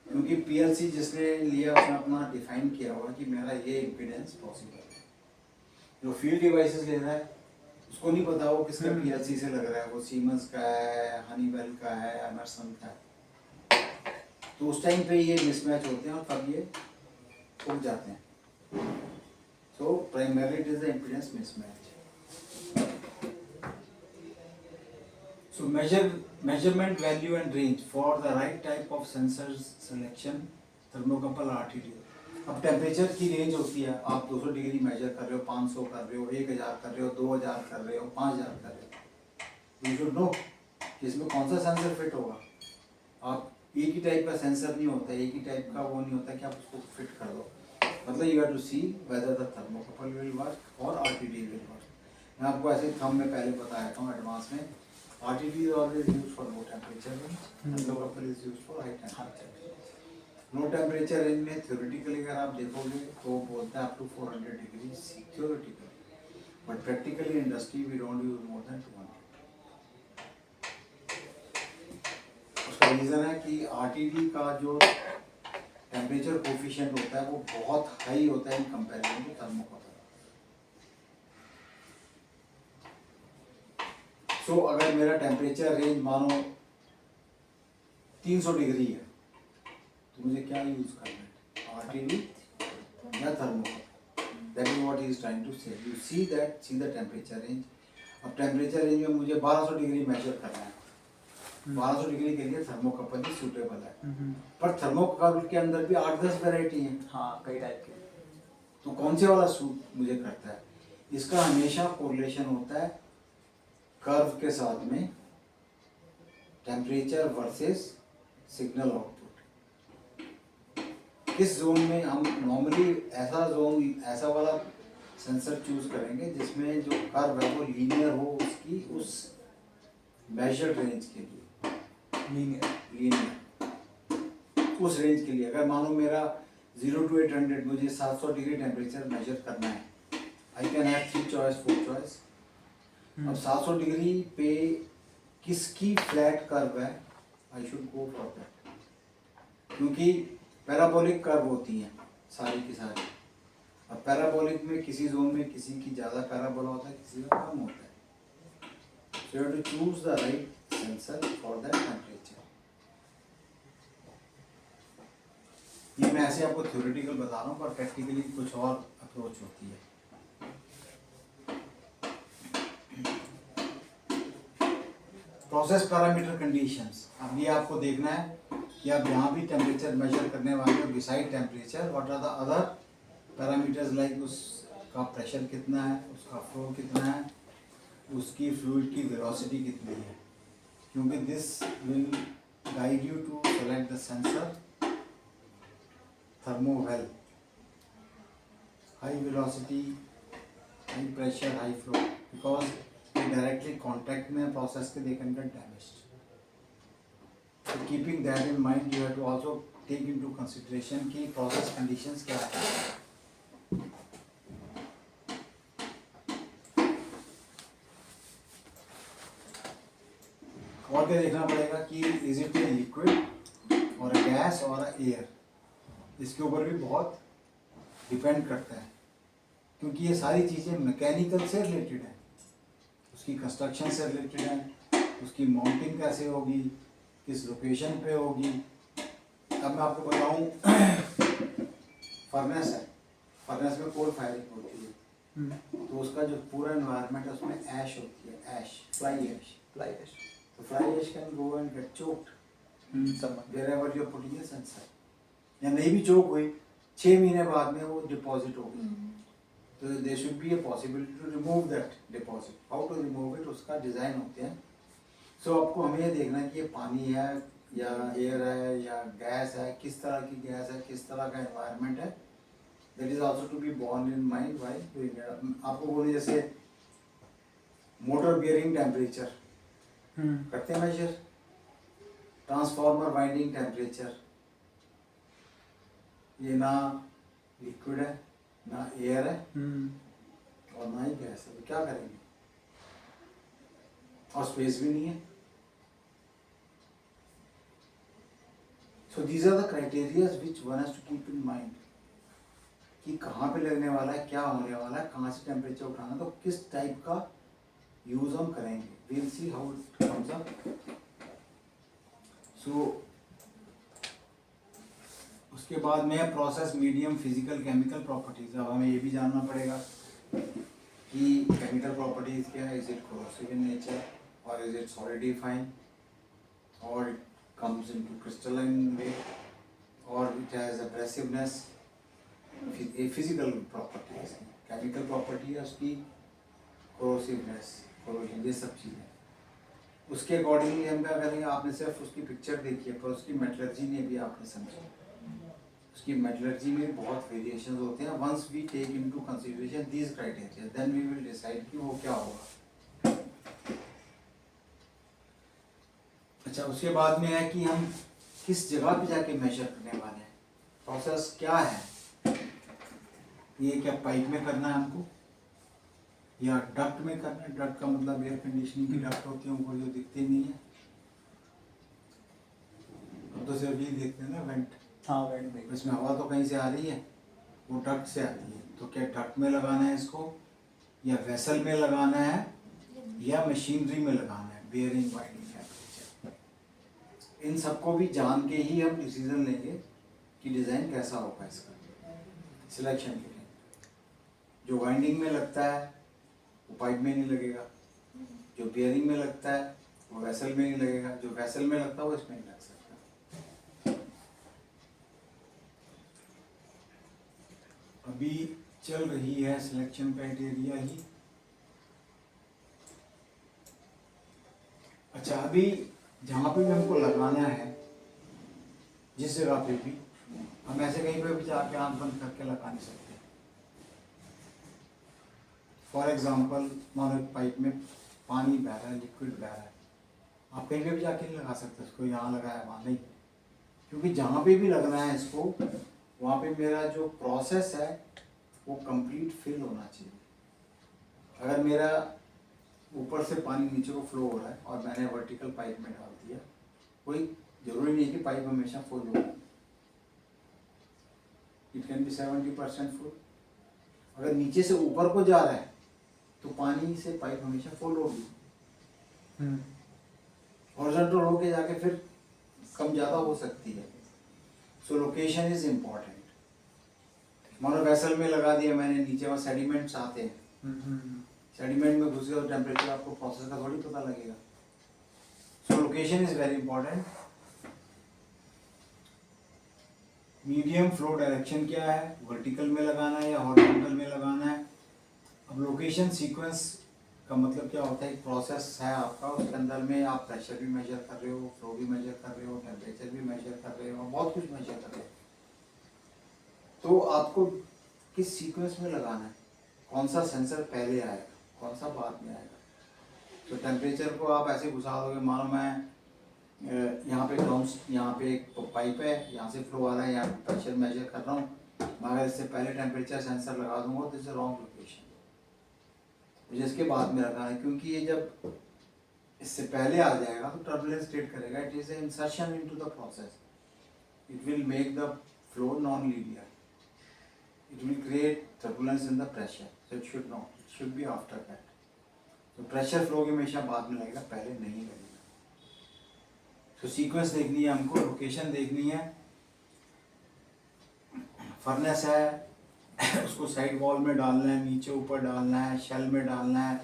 क्योंकि पीएलसी जिसने लिया उसने अपना डिफाइन किया हुआ कि मेरा ये इम्पीडेंस पॉसिबल है। जो फील्ड डिवाइसेस ले रहा है उसको नहीं पता वो किसका पीएलसी से लग रहा है, वो सीमेंस का है, हनीवेल का है, एमरसन का है। तो उस टाइम पे ये मिसमैच होते हैं और तब ये उठ जाते हैं। So primary it is the impedance mismatch. So measurement value and range for the right type of sensors selection thermocouple RTD। अब टेम्परेचर की रेंज होती है, आप 200 डिग्री मेजर कर रहे हो, 500 कर रहे हो, 1000 कर रहे हो, 2000 कर रहे हो, 5000 कर रहे हो। You should know कि इसमें कौन सा सेंसर फिट होगा। आप एक ही टाइप का सेंसर नहीं होता, एक ही टाइप का वो नहीं होता कि आप उसको फिट कर दो। मतलब you have to see whether the thermocouple will work or RTD will work। मैं आपको ऐसे थंब में पहले बताया था एडवांस में, RTD is always used for low temperature range, thermocouple is used for high temperature range। Low temperature range में theoretically अगर आप देखोगे तो बोलते हैं up to 400 degree theoretically, but practically industry we don't use more than 200। उसका reason है कि RTD का जो टेम्परेचर कोफिशिएंट होता है वो बहुत हाई होता है इन कंपैरिजन टू थर्मोकपल। सो अगर मेरा टेम्परेचर रेंज मानो 300 डिग्री है तो मुझे क्या यूज करना है, RTD या थर्मोकपल। That is what he is trying to say. You see the temperature range. अब टेम्परेचर रेंज में मुझे 1200 डिग्री मेजर करना है, 1200 डिग्री के लिए थर्मोकपल ही सूटेबल है। पर थर्मोकपल के अंदर भी 8-10 वैरायटी हैं। हाँ, कई टाइप के। तो कौन से वाला सूट मुझे करता है, इसका हमेशा कोरिलेशन होता है कर्व के साथ में टेम्परेचर वर्सेस सिग्नल आउटपुट। किस जोन में हम नॉर्मली ऐसा वाला सेंसर चूज करेंगे जिसमें जो कर्व है वो लीनियर हो उसकी उस मेजर्ड रेंज के लिए, लीनियर उस रेंज के लिए। अगर मानो मेरा 0 to 800 मुझे 700 डिग्री टेम्परेचर मेजर करना है, I can have 3 choice 4 choice. अब 700 डिग्री पे किसकी फ्लैट कर्व है, I should go for that. क्योंकि पैराबोलिक कर्व होती हैं सारी की सारी। अब पैराबोलिक में किसी जोन में किसी की ज़्यादा पैराबोला होता है, किसी का कम होता है। So you have to choose the right sensor for that temperature. ये मैं ऐसे आपको थ्योरेटिकल बता रहा हूँ, पर प्रैक्टिकली कुछ और अप्रोच होती है। Process parameter conditions. अब ये आपको देखना है कि आप जहाँ भी टेम्परेचर मेजर करने वाले हो, beside temperature what are the other parameters like उसका प्रेशर कितना है, उसका फ्लो कितना है, उसकी फ्लूइड की वेलोसिटी कितनी है। क्योंकि this will guide you to select the sensor thermovel, high velocity, high pressure, high flow, because they directly contact में process के they can get damaged. So keeping that in mind, you have to also take into consideration कि process conditions क्या है। और क्या देखना पड़ेगा कि is it a liquid or a gas or a air। इसके ऊपर भी बहुत डिपेंड करता है, क्योंकि ये सारी चीज़ें मैकेनिकल से रिलेटेड हैं, उसकी कंस्ट्रक्शन से रिलेटेड है, उसकी माउंटिंग कैसे होगी, किस लोकेशन पे होगी। अब मैं आपको बताऊं, फर्नेस है, फर्नेस में कोल फायरिंग होती है, तो उसका जो पूरा एनवायरनमेंट है उसमें ऐश होती है, ऐश, फ्लाई ऐश। तो fly ash can go and get choked wherever you are putting a sensor. या नहीं भी चोक हुई, 6 महीने बाद में वो डिपॉजिट हो गई, तो there should be a possibility to remove that deposit. How to remove it, उसका डिज़ाइन होते हैं. So आपको हमें ये देखना है कि ये पानी है या एयर है या गैस है, किस तरह की गैस है, किस तरह का एनवायरनमेंट है. That is also to be borne in mind while doing it. आपको बोले जैसे मोटर बियरिंग टेम्परेचर करते हैं मेजर, ट्रांसफार्मर वाइंडिंग टेम्परेचर, ये ना लिक्विड है ना एयर है और ना ही गैस है, तो क्या करेंगे, और स्पेस भी नहीं है. So these are the criteria which one has to keep in mind कि कहाँ पे लगने वाला है, क्या होने वाला है, कहाँ से टेम्परेचर उठाना, तो किस टाइप का यूज हम करेंगे. We'll see how it comes up. So उसके बाद में process medium physical chemical properties. अब हमें ये भी जानना पड़ेगा कि केमिकल प्रॉपर्टीज क्या है. Is it corrosive in nature और इज इट सॉलिडिफाइंग और it comes into crystalline way or it has abrasiveness. A physical property है इसकी, chemical property है उसकी corrosiveness, corrosion, ये सब चीज़ें. उसके अकॉर्डिंगली हम क्या करेंगे, आपने सिर्फ उसकी पिक्चर देखी है पर उसकी मेटलर्जी ने भी आपने समझी. उसकी मेटलर्जी में बहुत वेरिएशंस होते हैं. Once we take into consideration these criteria then we will decide कि वो क्या होगा. अच्छा, उसके बाद में है कि हम किस जगह पे जाके मेजर करने वाले हैं. प्रोसेस क्या है, ये क्या पाइप में करना है हमको या डक्ट में करना है. डक्ट का मतलब एयर कंडीशनिंग की डक्ट होती है, उनको जो दिखते नहीं है. हम तो सिर्फ ये देखते हैं ना वेंट. हाँ वेंट देखो, इसमें हवा तो कहीं से आ रही है, वो डक्ट से आती है. तो क्या डक्ट में लगाना है इसको या वेसल में लगाना है या मशीनरी में लगाना है, बेयरिंग वाइंडिंग टेम्परेचर. इन सबको भी जान के ही हम डिसीजन लेंगे कि डिज़ाइन कैसा होगा इसका सिलेक्शन के लिए. जो वाइंडिंग में लगता है वो पाइप में नहीं लगेगा, जो बेयरिंग में लगता है वो वेसल में नहीं लगेगा, जो वेसल में लगता है वो इसमें नहीं लग सकता. अभी चल रही है सिलेक्शन क्राइटेरिया ही. अच्छा, अभी जहाँ पे भी हमको लगाना है, जिस जगह पे भी, हम ऐसे कहीं पे भी जाके आँख बंद करके लगा नहीं सकते. फॉर एग्जांपल, मानो एक पाइप में पानी बह रहा है, लिक्विड बह रहा है, आप कहीं पे भी जाके नहीं लगा सकते उसको. यहाँ लगाया वहाँ नहीं, क्योंकि जहाँ पे भी लगना है इसको वहाँ पे मेरा जो प्रोसेस है वो कंप्लीट फिल होना चाहिए. अगर मेरा ऊपर से पानी नीचे को फ्लो हो रहा है और मैंने वर्टिकल पाइप में डाल दिया, कोई ज़रूरी नहीं कि पाइप हमेशा फुल हो. It can be 70% full. अगर नीचे से ऊपर को जा रहा है तो पानी से पाइप हमेशा फुल होगी. हॉरिजॉन्टल होके जाके फिर कम ज़्यादा हो सकती है. सो लोकेशन इज इम्पॉर्टेंट. मानो वेसल में लगा दिया मैंने, नीचे वहाँ सेडिमेंट्स आते हैं, सेडिमेंट में घुस गया तो टेम्परेचर आपको प्रोसेस का थोड़ी पता लगेगा. सो location is very important. Medium flow direction क्या है, वर्टिकल में लगाना है या हॉरिजॉन्टल में लगाना है. अब लोकेशन सीक्वेंस का मतलब क्या होता है, एक प्रोसेस है आपका, उसके अंदर में आप प्रेशर भी मेजर कर रहे हो, फ्लो भी मेजर कर रहे हो, टेम्परेचर भी मेजर कर रहे हो, बहुत कुछ मेजर कर रहे हो. तो आपको किस सीक्वेंस में लगाना है, कौन सा सेंसर पहले आएगा, कौन सा बाद में आएगा. तो टेम्परेचर को आप ऐसे घुसा दोगे, मानो मैं यहाँ पे ग्राउंड, यहाँ पे एक पाइप है, यहाँ से फ्लो आ रहा है, यहाँ पे प्रेशर मेजर कर रहा हूँ, मगर इससे पहले टेम्परेचर सेंसर लगा दूंगा तो इट्स अ रॉन्ग लोकेशन. मुझे इसके बाद में लगाना है, क्योंकि ये जब इससे पहले आ जाएगा तो टर्बुलेंस क्रिएट करेगा. It is A insertion into the process. It will make the flow non linear. It will create turbulence in the pressure, so it should not. It should be after that. So pressure flow की हमेशा बाद में लगेगा, पहले नहीं लगेगा. So sequence देखनी है हमको, लोकेशन देखनी है. फर्नेस है, उसको साइड वॉल में डालना है, नीचे ऊपर डालना है, शेल में डालना है.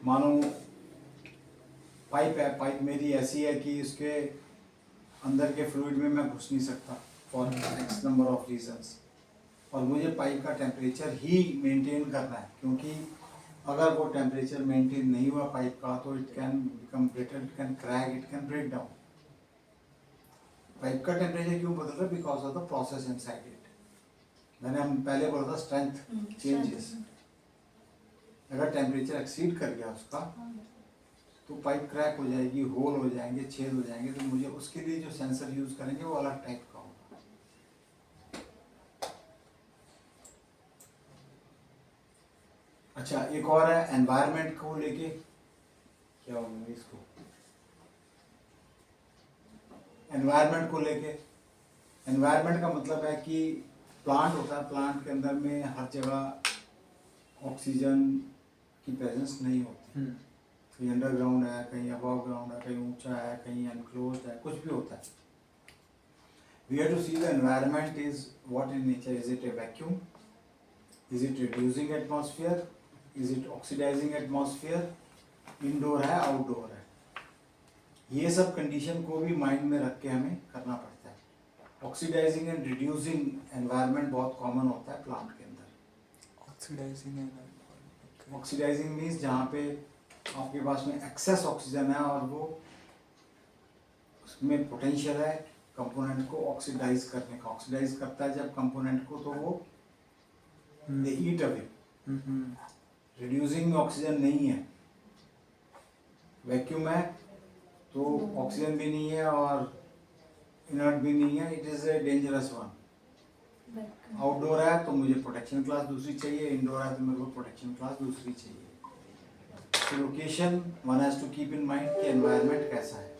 मानो पाइप है, पाइप मेरी ऐसी है कि उसके अंदर के फ्लूइड में मैं घुस नहीं सकता for x number of reasons. और मुझे पाइप का टेम्परेचर ही मेंटेन करना है, क्योंकि अगर वो टेम्परेचर मेंटेन नहीं हुआ पाइप का तो it can become brittle, it can crack, it can break down. Pipe का टेम्परेचर क्यों बदल रहा है? Because of the process inside it. मैंने हम पहले बोला था स्ट्रेंथ चेंजेस। अगर टेम्परेचर एक्सीड कर गया उसका तो पाइप क्रैक हो जाएगी, होल हो जाएंगे, छेद हो जाएंगे। तो मुझे उसके लिए जो सेंसर यूज करेंगे वो अलग टाइप का होगा। अच्छा, एक और है एनवायरनमेंट को लेके, क्या होगा इसको, एनवायरनमेंट को लेके। एनवायरनमेंट का मतलब है कि प्लांट होता है, प्लांट के अंदर में हर जगह ऑक्सीजन की प्रेजेंस नहीं होती। कहीं अंडरग्राउंड है, कहीं अबव ग्राउंड है, कहीं ऊंचा है, कहीं एनक्लोज्ड है, कुछ भी होता है। We have to see the environment is what in nature. Is it a vacuum? Is it reducing atmosphere? Is it oxidizing atmosphere? Indoor है, outdoor है। ये सब कंडीशन को भी माइंड में रख के हमें करना पड़ता है। ऑक्सीडाइजिंग एंड रिड्यूसिंग एनवायरनमेंट बहुत कॉमन होता है प्लांट के अंदर। ऑक्सीडाइजिंग मीन्स जहाँ पे आपके पास में एक्सेस ऑक्सीजन है और वो उसमें पोटेंशियल है कंपोनेंट को ऑक्सीडाइज करने का। ऑक्सीडाइज करता है जब कंपोनेंट को तो वो दे ईट अवे। रिड्यूसिंग में ऑक्सीजन नहीं है, वैक्यूम है तो ऑक्सीजन भी नहीं है और इनर्ट भी नहीं है, it is a dangerous one. Outdoor है तो मुझे प्रोटेक्शन क्लास दूसरी चाहिए, इंडोर है तो मेरे को प्रोटेक्शन क्लास दूसरी चाहिए। तो location one has to keep in mind कि एनवायरनमेंट कैसा है।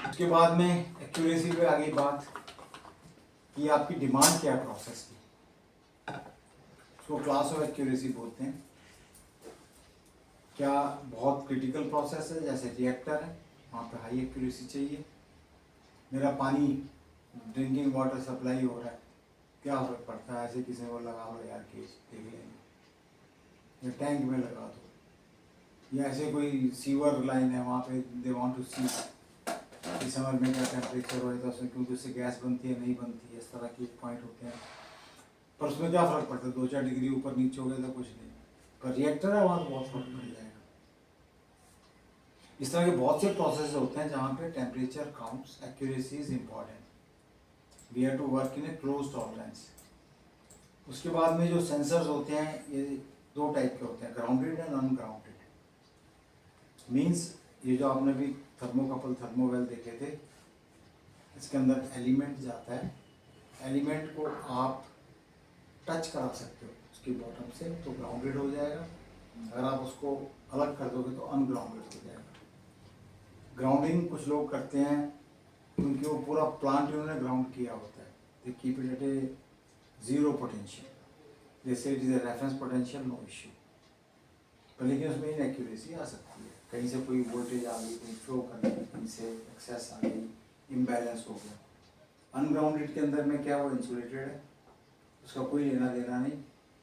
उसके बाद में एक्यूरेसी पे आ गई बात कि आपकी डिमांड क्या है प्रोसेस की, उसको क्लास ऑफ एक्यूरेसी बोलते हैं। क्या बहुत क्रिटिकल प्रोसेस है जैसे रिएक्टर है, वहाँ पे हाई एक्यूरेसी चाहिए। मेरा पानी ड्रिंकिंग वाटर सप्लाई हो रहा है, क्या फर्क पड़ता है, ऐसे किसी को लगा लो यार केस देख लेंगे, या टैंक में लगा दो, या ऐसे कोई सीवर लाइन है वहाँ पे दे वांट टू सी कि समर में क्या टेम्परेचर हो तो उसमें क्योंकि उससे गैस बनती है नहीं बनती है, इस तरह के पॉइंट होते हैं। पर उसमें क्या फ़र्क पड़ता है, 2-4 डिग्री ऊपर नीचे हो गया तो कुछ नहीं, पर रिएक्टर है वहाँ तो बहुत फर्क पड़ जाएगा। इस तरह के बहुत से प्रोसेस होते हैं जहाँ पे temperature counts, accuracy is important. We have to work in a close tolerance. उसके बाद में जो सेंसर्स होते हैं ये 2 टाइप के होते हैं, ग्राउंडेड एंड अनग्राउंडेड। मीन्स ये जो आपने भी थर्मोकपल थर्मोवेल देखे थे, इसके अंदर एलिमेंट जाता है, एलिमेंट को आप टच करा सकते हो उसकी बॉटम से तो ग्राउंडेड हो जाएगा, अगर आप उसको अलग कर दोगे तो अनग्राउंडेड हो जाएगा। ग्राउंडिंग कुछ लोग करते हैं क्योंकि वो पूरा प्लांट उन्होंने ग्राउंड किया होता है, they keep it at a zero potential, जैसे it is a reference potential, no issue. पर लेकिन उसमें इनएक्यूरेसी आ सकती है, कहीं से कोई वोल्टेज आ गई, कहीं फ्लो कर गई, कहीं से एक्सेस आ गई, इम्बैलेंस हो गया। अनग्राउंडेड के अंदर में क्या वो इंसुलेटेड है, उसका कोई लेना देना नहीं,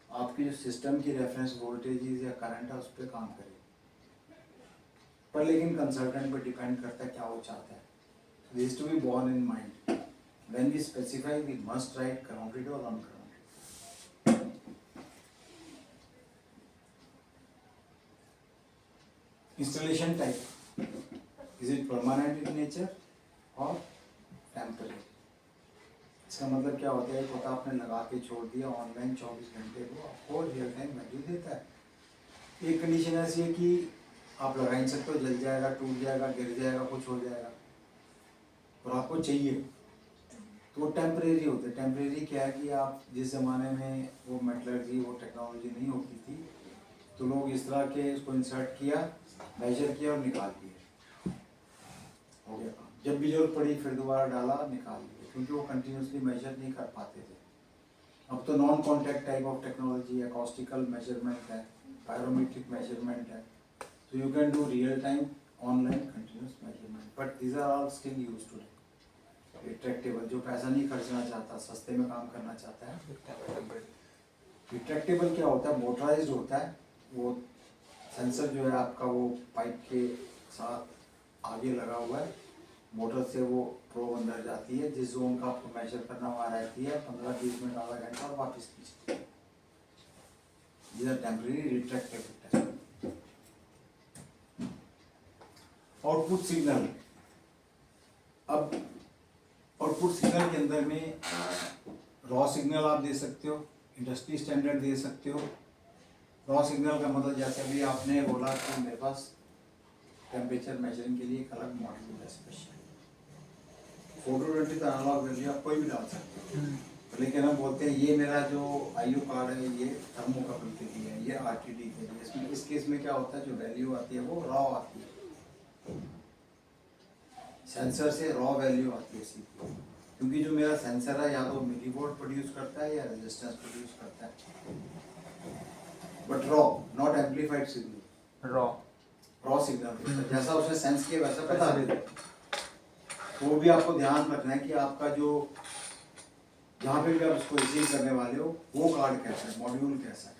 आपकी जो सिस्टम की रेफरेंस वोल्टेज या करंट है उस पर काम करेगी। पर लेकिन कंसल्टेंट पर डिपेंड करता है क्या वो चाहता है। This to be borne in mind when we specify we must write grounded और ungrounded. Installation type, is it permanent in nature और टेम्परेरी। इसका मतलब क्या होता है, एक होता आपने लगा के छोड़ दिया ऑनलाइन 24 घंटे को, आपको रियल टाइम वैल्यू देता है। एक कंडीशन ऐसी है कि आप लगा नहीं सकते हो, जल जाएगा, टूट जाएगा, गिर जाएगा, कुछ हो जाएगा, और आपको चाहिए तो वो टेम्परेरी होते हैं। टेम्परेरी क्या है कि आप जिस ज़माने में वो मेटलर्जी वो टेक्नोलॉजी नहीं होती थी तो लोग इस तरह के उसको इंसर्ट किया, मेजर किया और निकाल दिया, हो गया काम। जब भी जरूरत पड़ी फिर दोबारा डाला, निकाल दिया, क्योंकि वो कंटिन्यूसली मेजर नहीं कर पाते थे। अब तो non contact type of technology, acoustical measurement है, पायरोमेट्रिक मेजरमेंट है, so you can do real time online continuous measurement, but these are all still used today. Retractable, जो पैसा नहीं खर्चना चाहता, सस्ते में काम करना चाहता है। रिट्रैक्टेबल क्या होता है, मोटराइज्ड होता है, वो सेंसर जो है आपका वो पाइप के साथ आगे लगा हुआ है, मोटर से वो प्रोब अंदर जाती है, जिस जोन का आपको मेजर करना वहाँ रहती है 15-20 मिनट, आधा घंटा, और वापस खींचती है। These are temporary retractable test. Output signal, अब आउटपुट सिग्नल के अंदर में रॉ सिग्नल आप दे सकते हो, इंडस्ट्री स्टैंडर्ड दे सकते हो। रॉ सिग्नल का मतलब जैसे अभी आपने बोला कि मेरे पास टेम्परेचर मेजरिंग के लिए एक अलग मॉड्यूल है स्पेशल, 420 का एनालॉग वैल्यू आप कोई भी डाल सकते हो, लेकिन हम बोलते हैं ये मेरा जो आईओ कार्ड है ये थर्मोकपल के लिए है, ये आरटीडी के लिए। इसमें इस केस में क्या होता है, जो वैल्यू आती है वो रॉ आती है, सेंसर से रॉ वैल्यू आती है सीधी, क्योंकि जो मेरा सेंसर है या तो मिलीवोल्ट प्रोड्यूस करता है या रेजिस्टेंस प्रोड्यूस करता है, but raw not amplified signal, raw signal जैसा उसने सेंस किया वैसा बता देता है। तो वो भी आपको ध्यान रखना है कि आपका जो जहाँ पे भी आप उसको रिसीव करने वाले हो वो कार्ड कैसा है, मॉड्यूल कैसा है।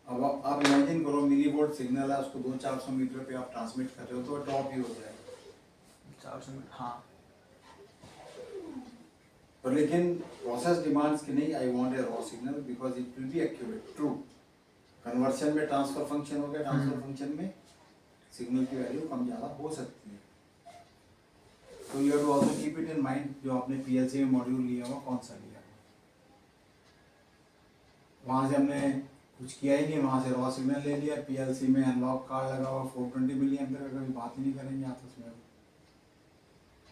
अब आप इमेजिन करो मिलीवोल्ट सिग्नल है, उसको 200-400 मीटर पे आप ट्रांसमिट कर रहे हो तो ड्रॉप ही हो जाएगा 400 मीटर, हाँ। पर लेकिन प्रोसेस डिमांड्स कि नहीं, I want a raw signal because it will be accurate true. Conversion में ट्रांसफर फंक्शन हो गया, ट्रांसफर फंक्शन में सिग्नल की वैल्यू कम ज़्यादा हो सकती है। तो you have to also keep it in mind, जो आपने पीएलसी में मॉड्यूल लिया हुआ कौन सा लिया, वहाँ से हमने कुछ किया ही नहीं, वहाँ से रॉ सिग्नल ले लिया, पीएलसी में एनालॉग कार्ड लगा हुआ 420 मिली एम्पीयर का, कभी बात ही नहीं करेंगे आपस में।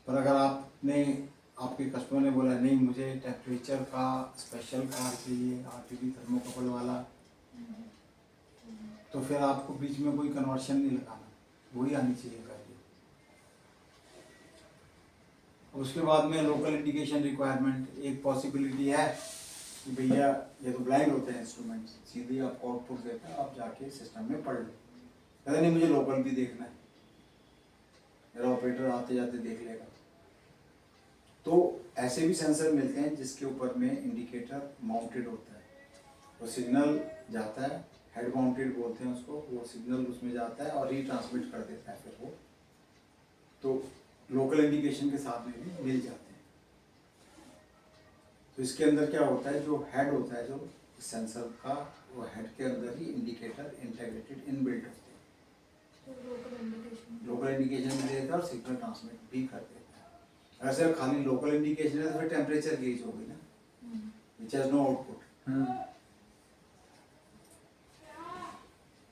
पर अगर आपने, आपके कस्टमर ने बोला नहीं मुझे टेम्परेचर का स्पेशल कार्ड चाहिए, आरटीडी थर्मोकपल वाला, तो फिर आपको बीच में कोई कन्वर्शन नहीं लगाना, वही आनी चाहिए वैल्यू। उसके बाद में लोकल इंडिकेशन रिक्वायरमेंट, एक पॉसिबिलिटी है कि भैया ये तो ब्लाइंड होते हैं इंस्ट्रूमेंट, सीधे आपको आउटपुट देता है, आप जाके सिस्टम में पढ़ लो, कहते नहीं मुझे लोकल भी देखना है, मेरा ऑपरेटर आते जाते देख लेगा। तो ऐसे भी सेंसर मिलते हैं जिसके ऊपर में इंडिकेटर माउंटेड होता है, वो सिग्नल जाता है, हेड माउंटेड बोलते हैं उसको, वो सिग्नल उसमें जाता है और रीट्रांसमिट कर देता है फिर वो, तो लोकल इंडिकेशन के साथ में भी मिल जाते हैं। तो इसके अंदर क्या होता है, जो हेड होता है जो सेंसर का, वो हेड के अंदर ही इंडिकेटर इंटीग्रेटेड इनबिल्ट होते हैं, लोकल इंडिकेशन भी देता है और सिग्नल ट्रांसमिट भी कर देता है। ऐसे खाली लोकल इंडिकेशन है तो फिर टेम्परेचर गेज होगी ना, विच हैज नो आउटपुट।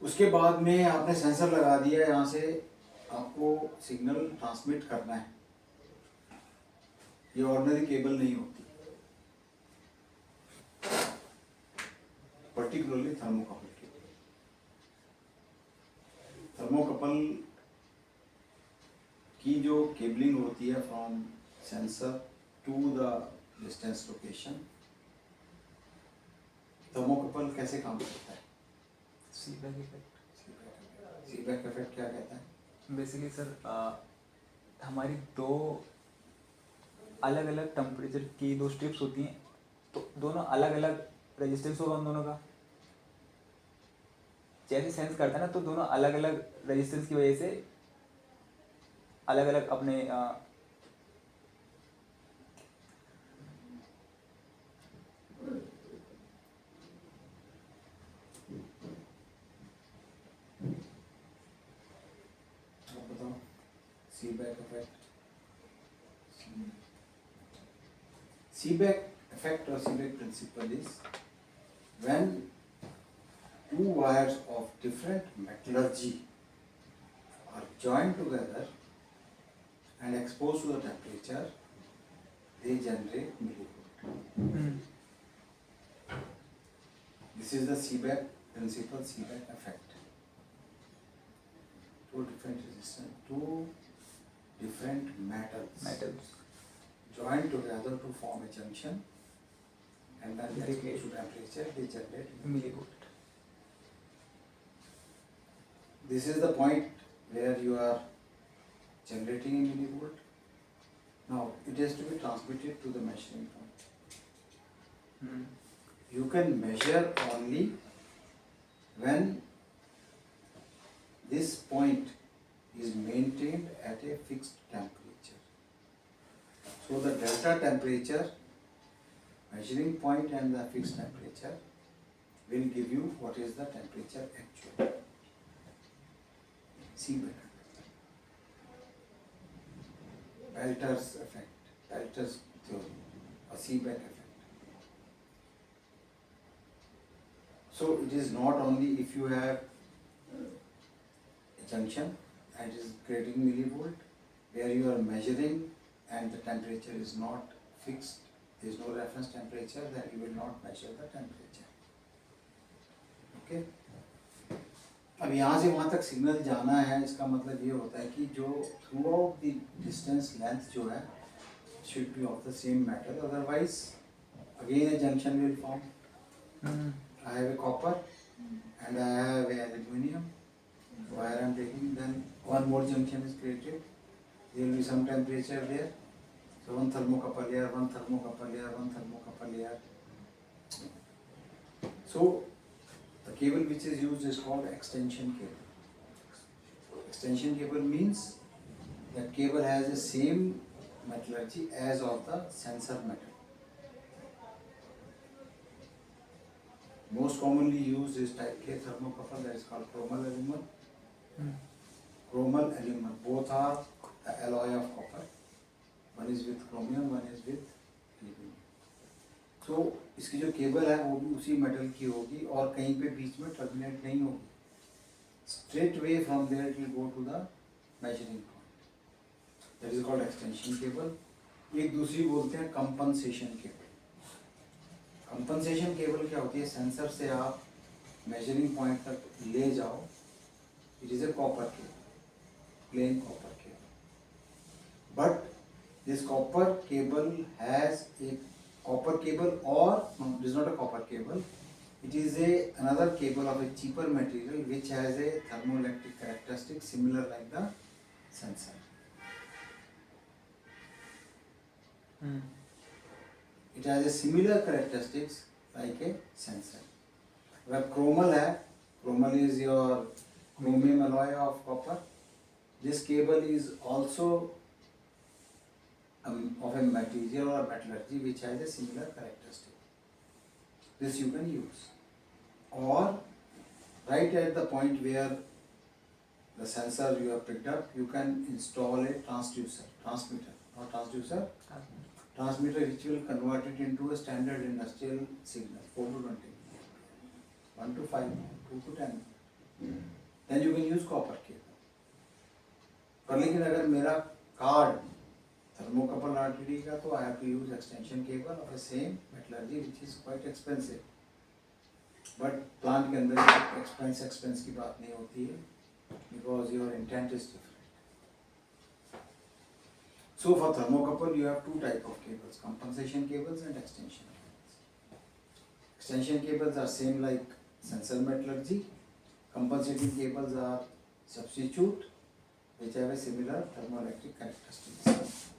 उसके बाद में आपने सेंसर लगा दिया, यहाँ से आपको सिग्नल ट्रांसमिट करना है, ये ऑर्डिनरी केबल नहीं होती, पर्टिकुलरली थर्मोकपल केबल। थर्मोकपल की जो केबलिंग होती है from sensor to the distance location, thermocouple कैसे काम करता है, सीबैक इफेक्ट। सीबैक इफेक्ट क्या कहता है? बेसिकली सर हमारी दो अलग अलग टेम्परेचर की दो स्ट्रिप्स होती हैं, तो दोनों अलग अलग रेजिस्टेंस होगा उन दोनों का, जैसे सेंस करता है ना, तो दोनों अलग अलग रेजिस्टेंस की वजह से अलग अलग अपने Seebeck effect. Seebeck effect or Seebeck principle is when two wires of different metallurgy are joined together and exposed to the temperature, they generate millivolt. This is the Seebeck principle, Seebeck effect. Two different resistance, two different metals joined together to form a junction, and then they exposed to temperature, they generate millivolt. This is the point where you are generating a millivolt. Now it has to be transmitted to the measuring point. You can measure only when this point is maintained at a fixed delta temperature, measuring point and the fixed temperature will give you what is the temperature actual. Seebeck. Pelter's effect, Pelter's theory, a Seebeck effect. So it is not only if you have a junction and it is creating millivolt, where you are measuring and the temperature is not fixed, there is no reference temperature, then you will not measure the temperature. Okay? अब यहाँ से वहाँ तक signal जाना है, इसका मतलब ये होता है कि जो through out the distance length जो है should be of the same metal, otherwise again a junction will form. I have a copper and I have a aluminium wire I am taking, then one more junction is created, there will be some temperature there, so one thermocouple layer, one thermocouple layer, one thermocouple layer. So the cable which is used is called extension cable. Extension cable means that cable has the same metallurgy as of the sensor metal. Most commonly used is type K thermocouple, that is called chromal aluminum. Chromal aluminum, both are the alloy of copper. One is with chromium, one is with aluminum. So इसकी जो cable है वो भी उसी metal की होगी और कहीं पे बीच में टर्मिनेट नहीं होगी. Straight way from there it will go to the measuring point. That is called extension cable. एक दूसरी बोलते हैं compensation cable. Compensation cable क्या होती है? सेंसर से आप measuring point तक ले जाओ. It is a copper cable, plain copper cable. But this copper cable has a copper cable, or no, it is not a copper cable. It is another cable of a cheaper material which has a thermoelectric characteristic similar like the sensor. It has a similar characteristics like a sensor. Where chromal है, chromal is your chromium alloy of copper. This cable is also of a material or metallurgy which has a similar characteristic. This you can use. Or right at the point where the sensor you have picked up, you can install a transmitter which will convert it into a standard industrial signal, 4 to 20, 1 to 5, 2 to 10. Then you can use copper cable. पर लेकिन अगर मेरा card thermocouple RTD का तो I have to use extension cable of the same metallurgy which is quite expensive. But plant के अंदर expense की बात नहीं होती है because your intent is different. So for thermocouple you have two type of cables, compensation cables and extension cables. Extension cables are same like sensor metallurgy. Compensating cables are substitute which have a similar thermoelectric characteristics.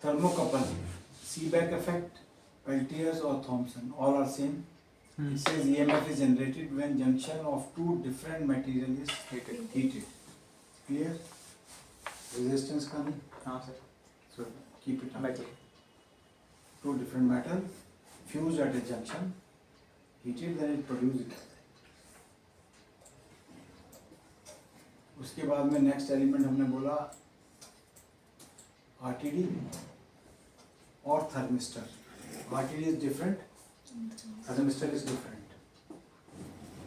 Thermocouple, Seebeck effect, Peltier's or Thomson, all are same. It says EMF is generated when junction of two different materials is heated. Clear? Resistance का नहीं? हाँ sir. So keep it up. Back. Two different metal fused at a junction, heated, then it produces. उसके बाद में next element हमने बोला RTD और thermistor. RTD is different, thermistor is different.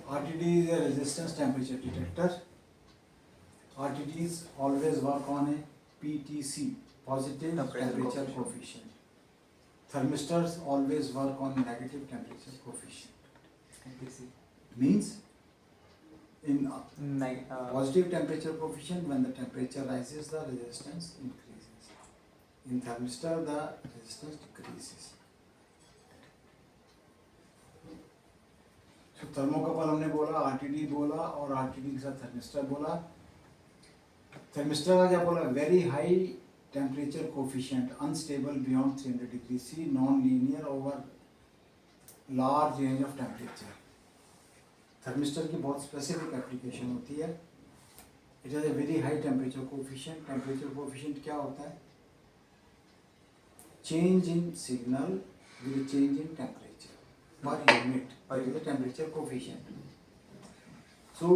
RTD is a resistance temperature detector. RTDs always work on a PTC, positive temperature coefficient. Thermistors always work on negative temperature coefficient. Means in positive temperature coefficient, when the temperature rises, the resistance increases. In thermistor, the resistance decreases. So thermocouple हमने बोला, RTD बोला और RTD के साथ thermistor बोला. Thermistor का क्या बोला? Very high temperature coefficient, unstable beyond 300 degrees C, non-linear over large range of temperature. Thermistor की बहुत स्पेसिफिक एप्लीकेशन होती है। It has a very high temperature coefficient. Temperature coefficient क्या होता है? Change in signal with change in temperature per unit per the temperature coefficient. So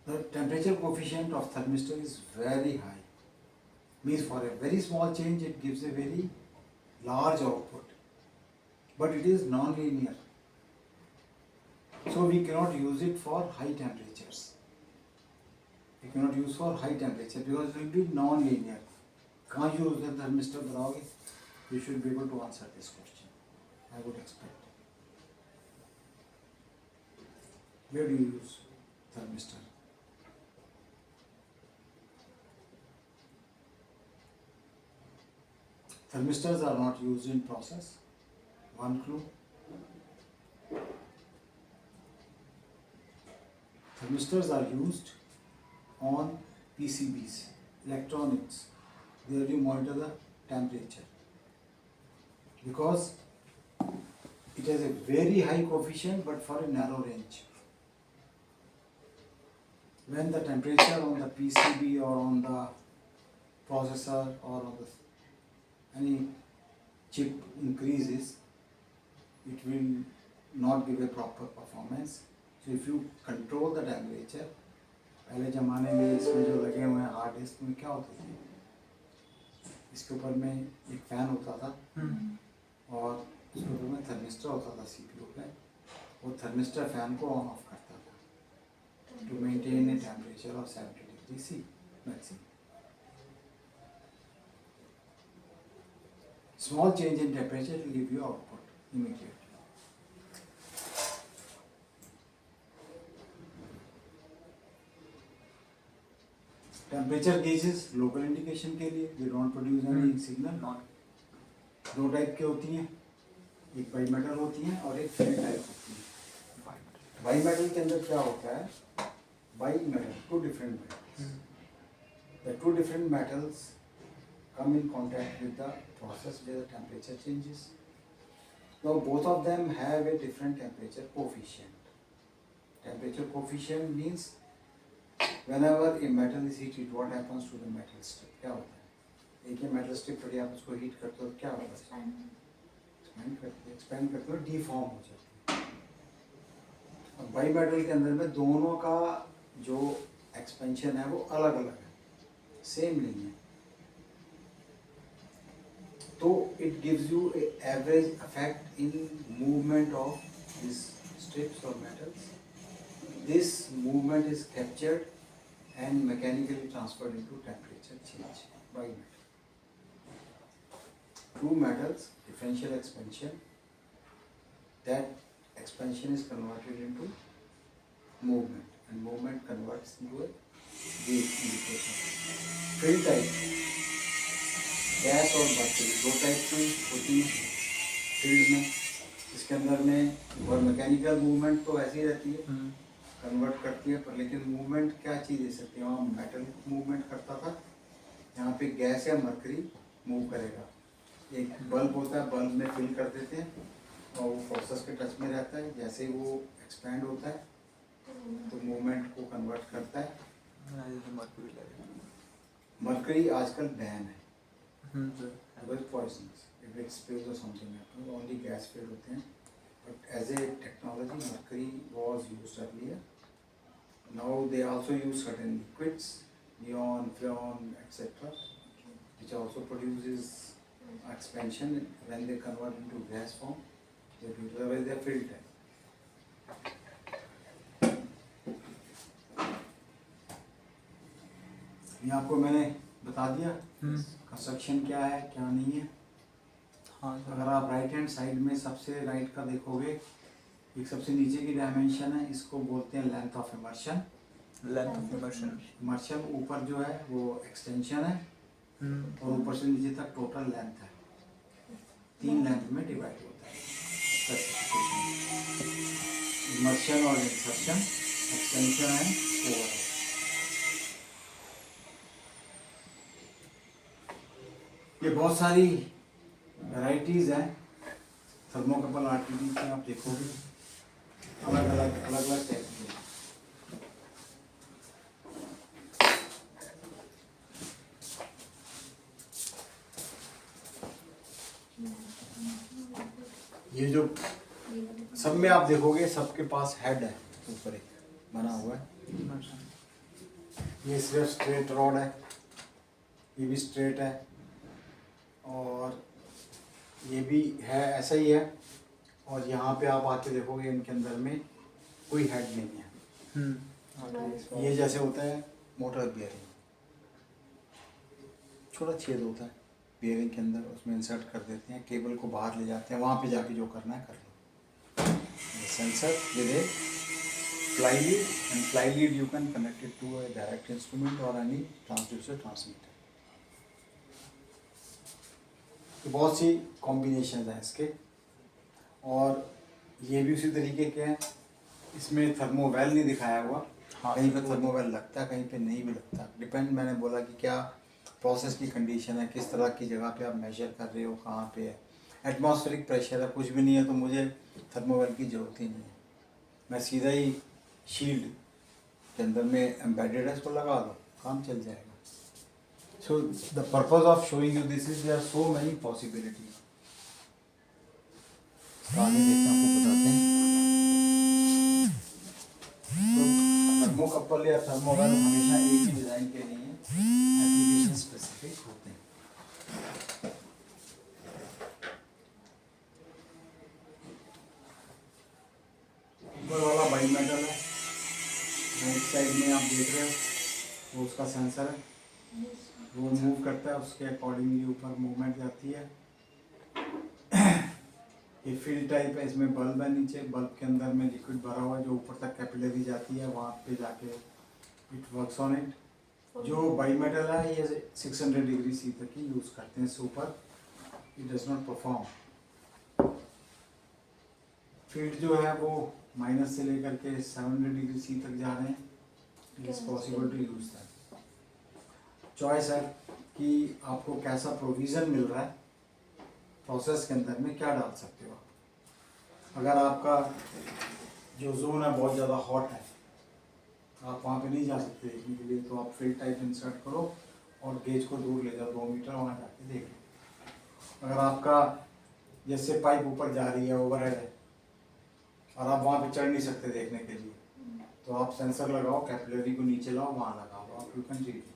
the temperature coefficient of thermistor is very high. Means for a very small change it gives a very large output, but it is non-linear. So we cannot use it for high temperatures. We cannot use for high temperature because it will be non-linear. Can't use the thermistor बताओगे? You should be able to answer this question. I would expect. Where do you use thermistor? Thermistors are not used in process. One clue. Thermistors are used on PCBs, electronics. There you monitor the temperature because it has a very high coefficient but for a narrow range. When the temperature on the PCB or on the processor or on the any chip increases, it will not give a proper performance. So if you control the temperature, पहले ज़माने में इसमें जो लगे हुए हैं hard disk में क्या होता था, इसके ऊपर में एक फैन होता था और उसके ऊपर में थर्मिस्टर होता था CPU पे, वो थर्मिस्टर फैन को ऑन ऑफ करता था to maintain a temperature of 70 degrees C maximum. Small change in temperature will give you output immediately. Temperature gauges local indication के लिए, they don't produce any signal. दो type की होती हैं, एक बाई मेटल होती हैं और एक फिल्म टाइप होती है। बाई मेटल के अंदर क्या होता है? By metal, two different metals. The two different metals come in contact with the process where the temperature changes. Now both of them have a different temperature coefficient. Temperature coefficient means whenever a metal is heated, what happens to the metal strip? क्या होता है? एक ये metal strip पड़ी, आप उसको heat करते हो, क्या होता है? expand करते हो, deform हो जाती है। अब बाई मेटल के अंदर में दोनों का जो expansion है वो अलग अलग है, same नहीं है। तो it gives you a average effect in movement of these strips or metals. This movement is captured and mechanically transferred into temperature change by metal. Two metals, differential expansion, that expansion is converted into movement and movement converts into a wave indication. Fill type, gas और mercury दो type की होती है field में। इसके अंदर में और मैकेनिकल मूवमेंट तो ऐसी रहती है, कन्वर्ट करती है, पर लेकिन मूवमेंट क्या चीज़ दे सकती है? वहाँ मेटल मूवमेंट करता था, यहाँ पे गैस या मर्करी मूव करेगा। एक बल्ब होता है, बल्ब में फिल कर देते हैं और वो प्रोसेस के टच में रहता है, जैसे ही वो एक्सपैंड होता है तो मूवमेंट को कन्वर्ट करता है। मर्करी आजकल बैन है, पॉइजनस, इफ इट स्पिल्स और something happens, only gas field होते हैं। But as a technology, mercury was used earlier. Now they also use certain liquids, neon, freon, etc., which also produces expansion when they convert into gas form. They do, otherwise they are filled type. ये आपको मैंने बता दिया construction क्या है क्या नहीं है। हाँ अगर आप राइट हैंड साइड में सबसे राइट का देखोगे, एक सबसे नीचे की डायमेंशन है, इसको बोलते हैं length of immersion. Length of immersion, immersion ऊपर जो है वो एक्सटेंशन है और ऊपर से नीचे तक टोटल लेंथ है, 3 लेंथ में डिवाइड होता है स्पेसिफिकेशन। इमर्शन और इंसर्शन, एक्सटेंशन एंड ओवरऑल। ये बहुत सारी वैराइटीज़ हैं थर्मोकपल आरटीडी में आप देखोगे अलग अलग टाइप के। ये जो सब में आप देखोगे सबके पास हेड है ऊपर एक बना हुआ है। ये सिर्फ स्ट्रेट रॉड है, ये भी स्ट्रेट है और ये भी है ऐसा ही है। और यहाँ पे आप आके देखोगे इनके अंदर में कोई हेड नहीं है। ये जैसे होता है मोटर बियरिंग, छोटा छेद होता है बियरिंग के अंदर, उसमें इंसर्ट कर देते हैं, केबल को बाहर ले जाते हैं, वहाँ पे जाके जो करना है कर लो। Sensor with a fly lead, and fly lead you can connect it to a direct instrument or any transducer transmitter। तो बहुत सी कॉम्बिनेशन हैं इसके। और ये भी उसी तरीके के हैं, इसमें थर्मोवेल नहीं दिखाया हुआ। हाँ, कहीं पे थर्मोवेल लगता है, कहीं पे नहीं भी लगता, डिपेंड। मैंने बोला कि क्या प्रोसेस की कंडीशन है, किस तरह की जगह पे आप मेजर कर रहे हो, कहाँ पे है, एटमॉस्फेरिक प्रेशर है, कुछ भी नहीं है तो मुझे थर्मोवेल की ज़रूरत ही नहीं है। मैं सीधा ही शील्ड के अंदर में एम्बेडेड है, इसको लगा दो, काम चल जाएगा। So the purpose of showing you this is, there are so many possibilities. आगे देखना आपको बताते हैं। तो थर्मोकपल या थर्मोवेल हमेशा एक ही डिज़ाइन के नहीं है, एप्लीकेशन स्पेसिफिक होते हैं। ऊपर वाला बाई मेटल है, राइट साइड में आप देख रहे हो वो उसका सेंसर है, वो मूव करता है, उसके अकॉर्डिंगली ऊपर मूवमेंट जाती है। ये फील्ड टाइप है, इसमें बल्ब है नीचे, बल्ब के अंदर में लिक्विड भरा हुआ है जो ऊपर तक कैपिलरी जाती है, वहाँ पे जाके इट वर्क्स ऑन इट। जो बाई मेटल है ये 600 डिग्री सी तक ही यूज़ करते हैं, इससे ऊपर it does not perform. Field जो है वो माइनस से लेकर के 700 डिग्री सी तक जा रहे हैं। It is possible to use that. Choice है कि आपको कैसा प्रोविज़न मिल रहा है, प्रोसेस के अंदर में क्या डाल सकते हो आप। अगर आपका जो जोन है बहुत ज़्यादा हॉट है, आप वहाँ पे नहीं जा सकते देखने के लिए, तो आप फील्ड टाइप इंसर्ट करो और गेज को दूर ले जाओ 2 मीटर, वहाँ जाके देख लो। अगर आपका जैसे पाइप ऊपर जा रही है, ओवरहेड है, और आप वहाँ पे चढ़ नहीं सकते देखने के लिए, तो आप सेंसर लगाओ, कैपिलरी को नीचे लाओ, वहाँ लगाओ, आप यू कैन रीड इट।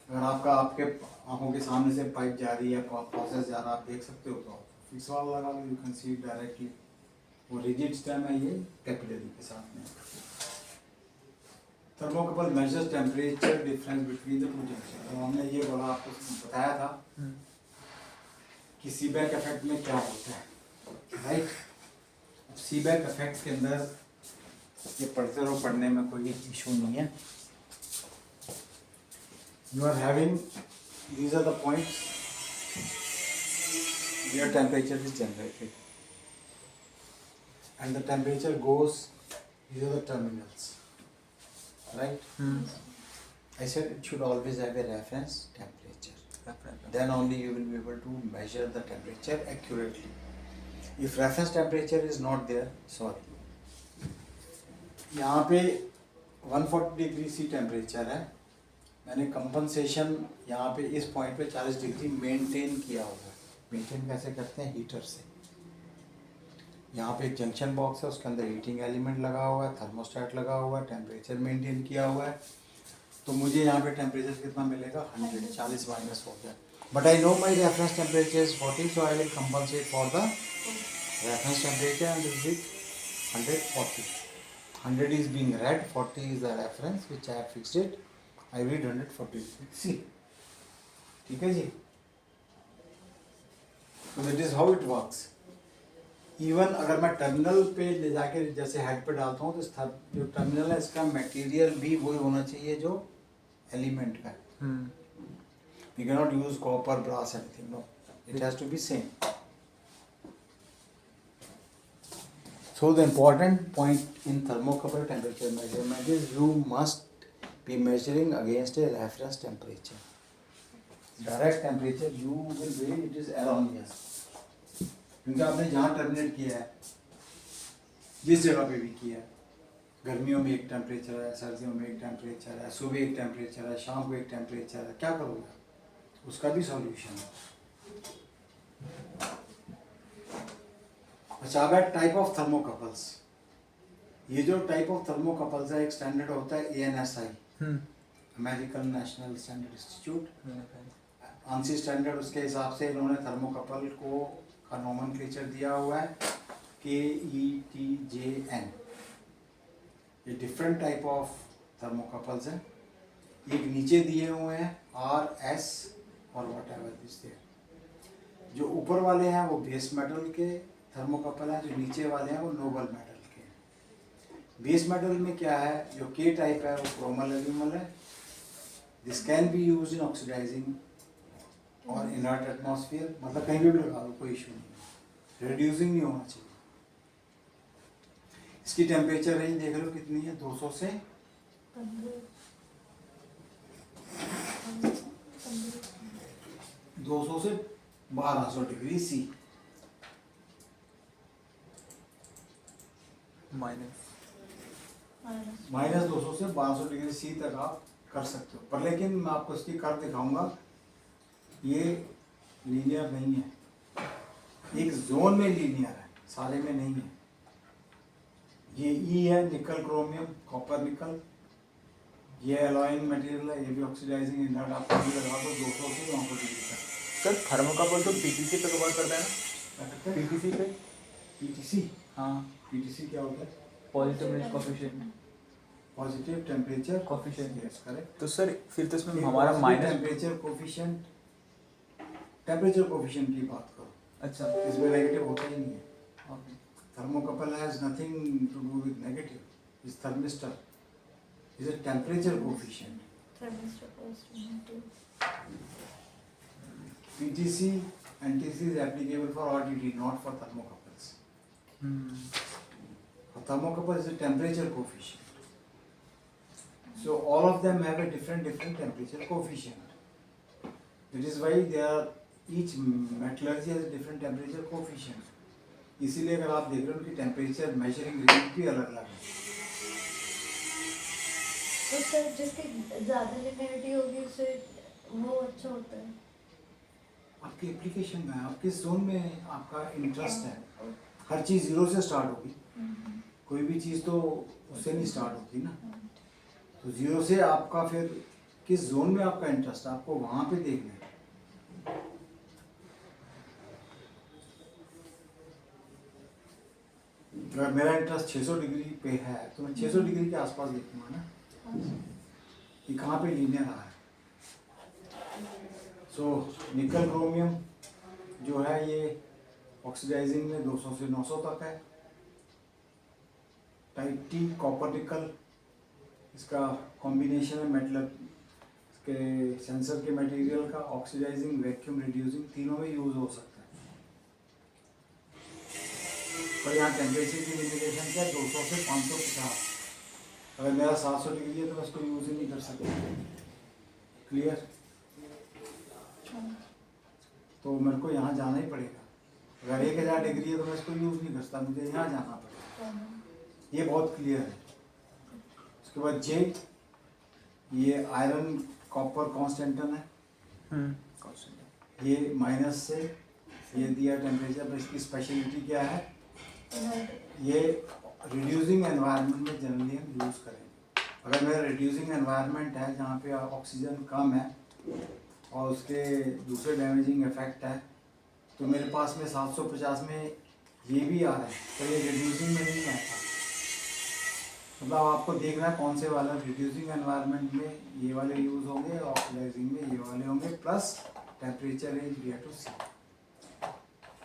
अगर आपका आपके आंखों के सामने से पाइप जा रही है, प्रोसेस जा रहा है, आप देख सकते हो, तो आप फिक्स वाला लगा लो, you can see it directly. वो रिजिड स्टेम है, ये कैपिलरी के साथ में। Thermocouple measures temperature difference between the two junction. तो हमने ये बोला, आपको बताया था कि सीबैक इफेक्ट में क्या होता है, राइट। अब सीबैक इफेक्ट के अंदर ये पढ़ते रहो, पढ़ने में कोई इशू नहीं है। You are having, these are the points where temperature is generated, and the temperature goes, these are the terminals, right? I said it should always have a reference temperature. Then only you will be able to measure the temperature accurately. If reference temperature is not there, sorry. यहाँ पे 140 degree C temperature है, मैंने compensation यहाँ पे इस point पे 40 degree maintain किया हुआ है। मेंटेन कैसे करते हैं? हीटर से। यहाँ पे एक जंक्शन बॉक्स है, उसके अंदर हीटिंग एलिमेंट लगा हुआ है, थर्मोस्टेट लगा हुआ है, टेम्परेचर मेंटेन किया हुआ है। तो मुझे यहाँ पे टेम्परेचर कितना मिलेगा? 100, 40 माइनस हो गया। But I know my reference temperature is 40, so I will compensate for the reference temperature and this is 140. 100 is being read, 40 is the reference which I have fixed it. I read 140. See, ठीक है जी। So that is how it works. Even अगर मैं terminal पे ले जाके जैसे head पे डालता हूँ, तो जो टर्मिनल है इसका मटेरियल भी वही होना चाहिए जो एलिमेंट का है। We cannot use copper, brass, anything. No, it has to be same. So the important point in thermocouple temperature measurement is you must be measuring against a reference temperature. Direct temperature you will be it is erroneous, क्योंकि आपने जहाँ terminate किया है, जिस जगह पे भी किया है, गर्मियों में एक टेम्परेचर है, सर्दियों में एक टेम्परेचर है, सुबह एक टेम्परेचर है, शाम को एक टेम्परेचर है, क्या करोगे? उसका भी सॉल्यूशन है। अच्छा, अगर टाइप ऑफ थर्मोकपल्स, ये जो टाइप ऑफ थर्मोकपल्स है, एक स्टैंडर्ड होता है ANSI, American national standard institute. ANSI standard, उसके हिसाब से इन्होंने थर्मोकपल को का नोमेनक्लेचर दिया हुआ है KETJN। ये डिफरेंट टाइप ऑफ थर्मोकपल्स हैं। एक नीचे दिए हुए हैं RS और वट एवर दिस देयर। जो ऊपर वाले हैं वो बेस मेटल के थर्मोकपल हैं, जो नीचे वाले हैं वो नोबल मेटल के। बेस मेटल में क्या है, जो K टाइप है वो क्रोमल एल्यूमल है। This can be use in oxidizing और इनर्ट एटमॉस्फेयर, मतलब कहीं भी लगा दो, कोई इशू नहीं, रिड्यूसिंग नहीं होना चाहिए। इसकी टेम्परेचर रेंज देख लो कितनी है, 200 से 1200 डिग्री C। माइनस 200 से 1200 डिग्री C तक आप कर सकते हो। पर लेकिन मैं आपको इसकी कर दिखाऊंगा, ये लीनियर नहीं है, एक जोन में लीनियर है, सारे में नहीं है। ये E है, निकल क्रोमियम कॉपर निकल, ये एलॉयिंग मटेरियल है, ये भी ऑक्सीडाइजिंग इनर्ट, आप भी लगा दो 200 से 900 डिग्री तक। सर थर्मोकपल तो PTC पे कवर करता है ना? क्या कहते हैं? PTC पे? PTC? हाँ, PTC क्या होता है? Positive range coefficient. Positive temperature coefficient, yes correct. तो सर फिर तो इसमें हमारा minus temperature coefficient, temperature coefficient की बात करो, अच्छा इसमें नेगेटिव होता ही नहीं है। Okay Thermocouple has nothing to do with negative. It's thermistor. It's a temperature coefficient. PTC and TC is applicable for RTD, not for thermocouples. For thermocouple is a temperature coefficient. So all of them have a different temperature coefficient. That is why they are, each metallurgy has a different temperature coefficient. इसीलिए अगर आप देख रहे हो उनकी temperature measuring range भी अलग अलग है। तो सर जिसकी ज़्यादा लिनियरिटी होगी उससे वो अच्छा होता है। आपकी एप्लीकेशन में, आप किस जोन में आपका इंटरेस्ट है। हर चीज़ जीरो से स्टार्ट होगी, कोई भी चीज़ तो उससे नहीं स्टार्ट होती ना। तो जीरो से आपका फिर किस जोन में आपका इंटरेस्ट है, आपको वहाँ पे देखना है। अगर मेरा इंटरेस्ट 600 डिग्री पे है तो मैं 600 डिग्री के आसपास देखूंगा ना कि कहाँ पे लीनियर आ है। सो निकल क्रोमियम जो है ये ऑक्सीडाइजिंग में 200 से 900 तक है। टाइप टी कॉपर निकल, इसका कॉम्बिनेशन है मतलब इसके सेंसर के मटेरियल का, ऑक्सीडाइजिंग वैक्यूम रिड्यूसिंग तीनों में यूज़ हो सकता है। पर यहाँ टेम्परेचर की लिमिटेशन क्या है, 200 से 550। अगर मेरा 700 डिग्री है तो मैं इसको यूज़ ही नहीं कर सकता। क्लियर? तो मेरे को यहाँ जाना ही पड़ेगा। अगर 1000 डिग्री है तो मैं इसको यूज़ नहीं कर सकता, मुझे यहाँ जाना पड़ेगा। ये बहुत क्लियर है। उसके बाद जे, ये आयरन कॉपर कॉन्स्टेंटन है, ये माइनस से ये दिया टेम्परेचर, पर इसकी स्पेशलिटी क्या है, ये रिड्यूसिंग एनवायरनमेंट में जनरली हम यूज़ करेंगे। अगर मेरा रिड्यूसिंग एनवायरनमेंट है जहाँ पे ऑक्सीजन कम है और उसके दूसरे डैमेजिंग इफेक्ट है, तो मेरे पास में 750 में ये भी आ रहा है, तो ये रिड्यूसिंग में नहीं आता। मतलब आपको देखना है कौन से वाला रिड्यूसिंग एनवायरनमेंट में ये वाले यूज़ होंगे, ऑक्सीडाइजिंग में ये वाले होंगे, plus temperature range we have to see.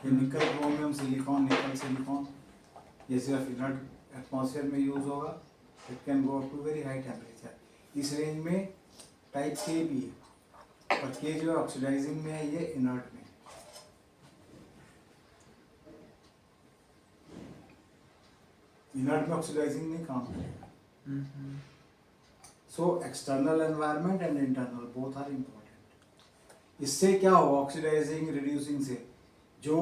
ये nickel chromium silicon, nickel silicon, ये सिर्फ इनर्ट एटमॉस्फेयर में यूज़ होगा। It can go up to very high temperature. इस रेंज में टाइप के भी है, और के जो है ऑक्सीडाइजिंग में है, ये इनर्ट में। इनर्ट में ऑक्सीडाइजिंग नहीं काम करेगा। So external environment and internal both are important. इससे क्या होगा, ऑक्सीडाइजिंग रिड्यूसिंग से जो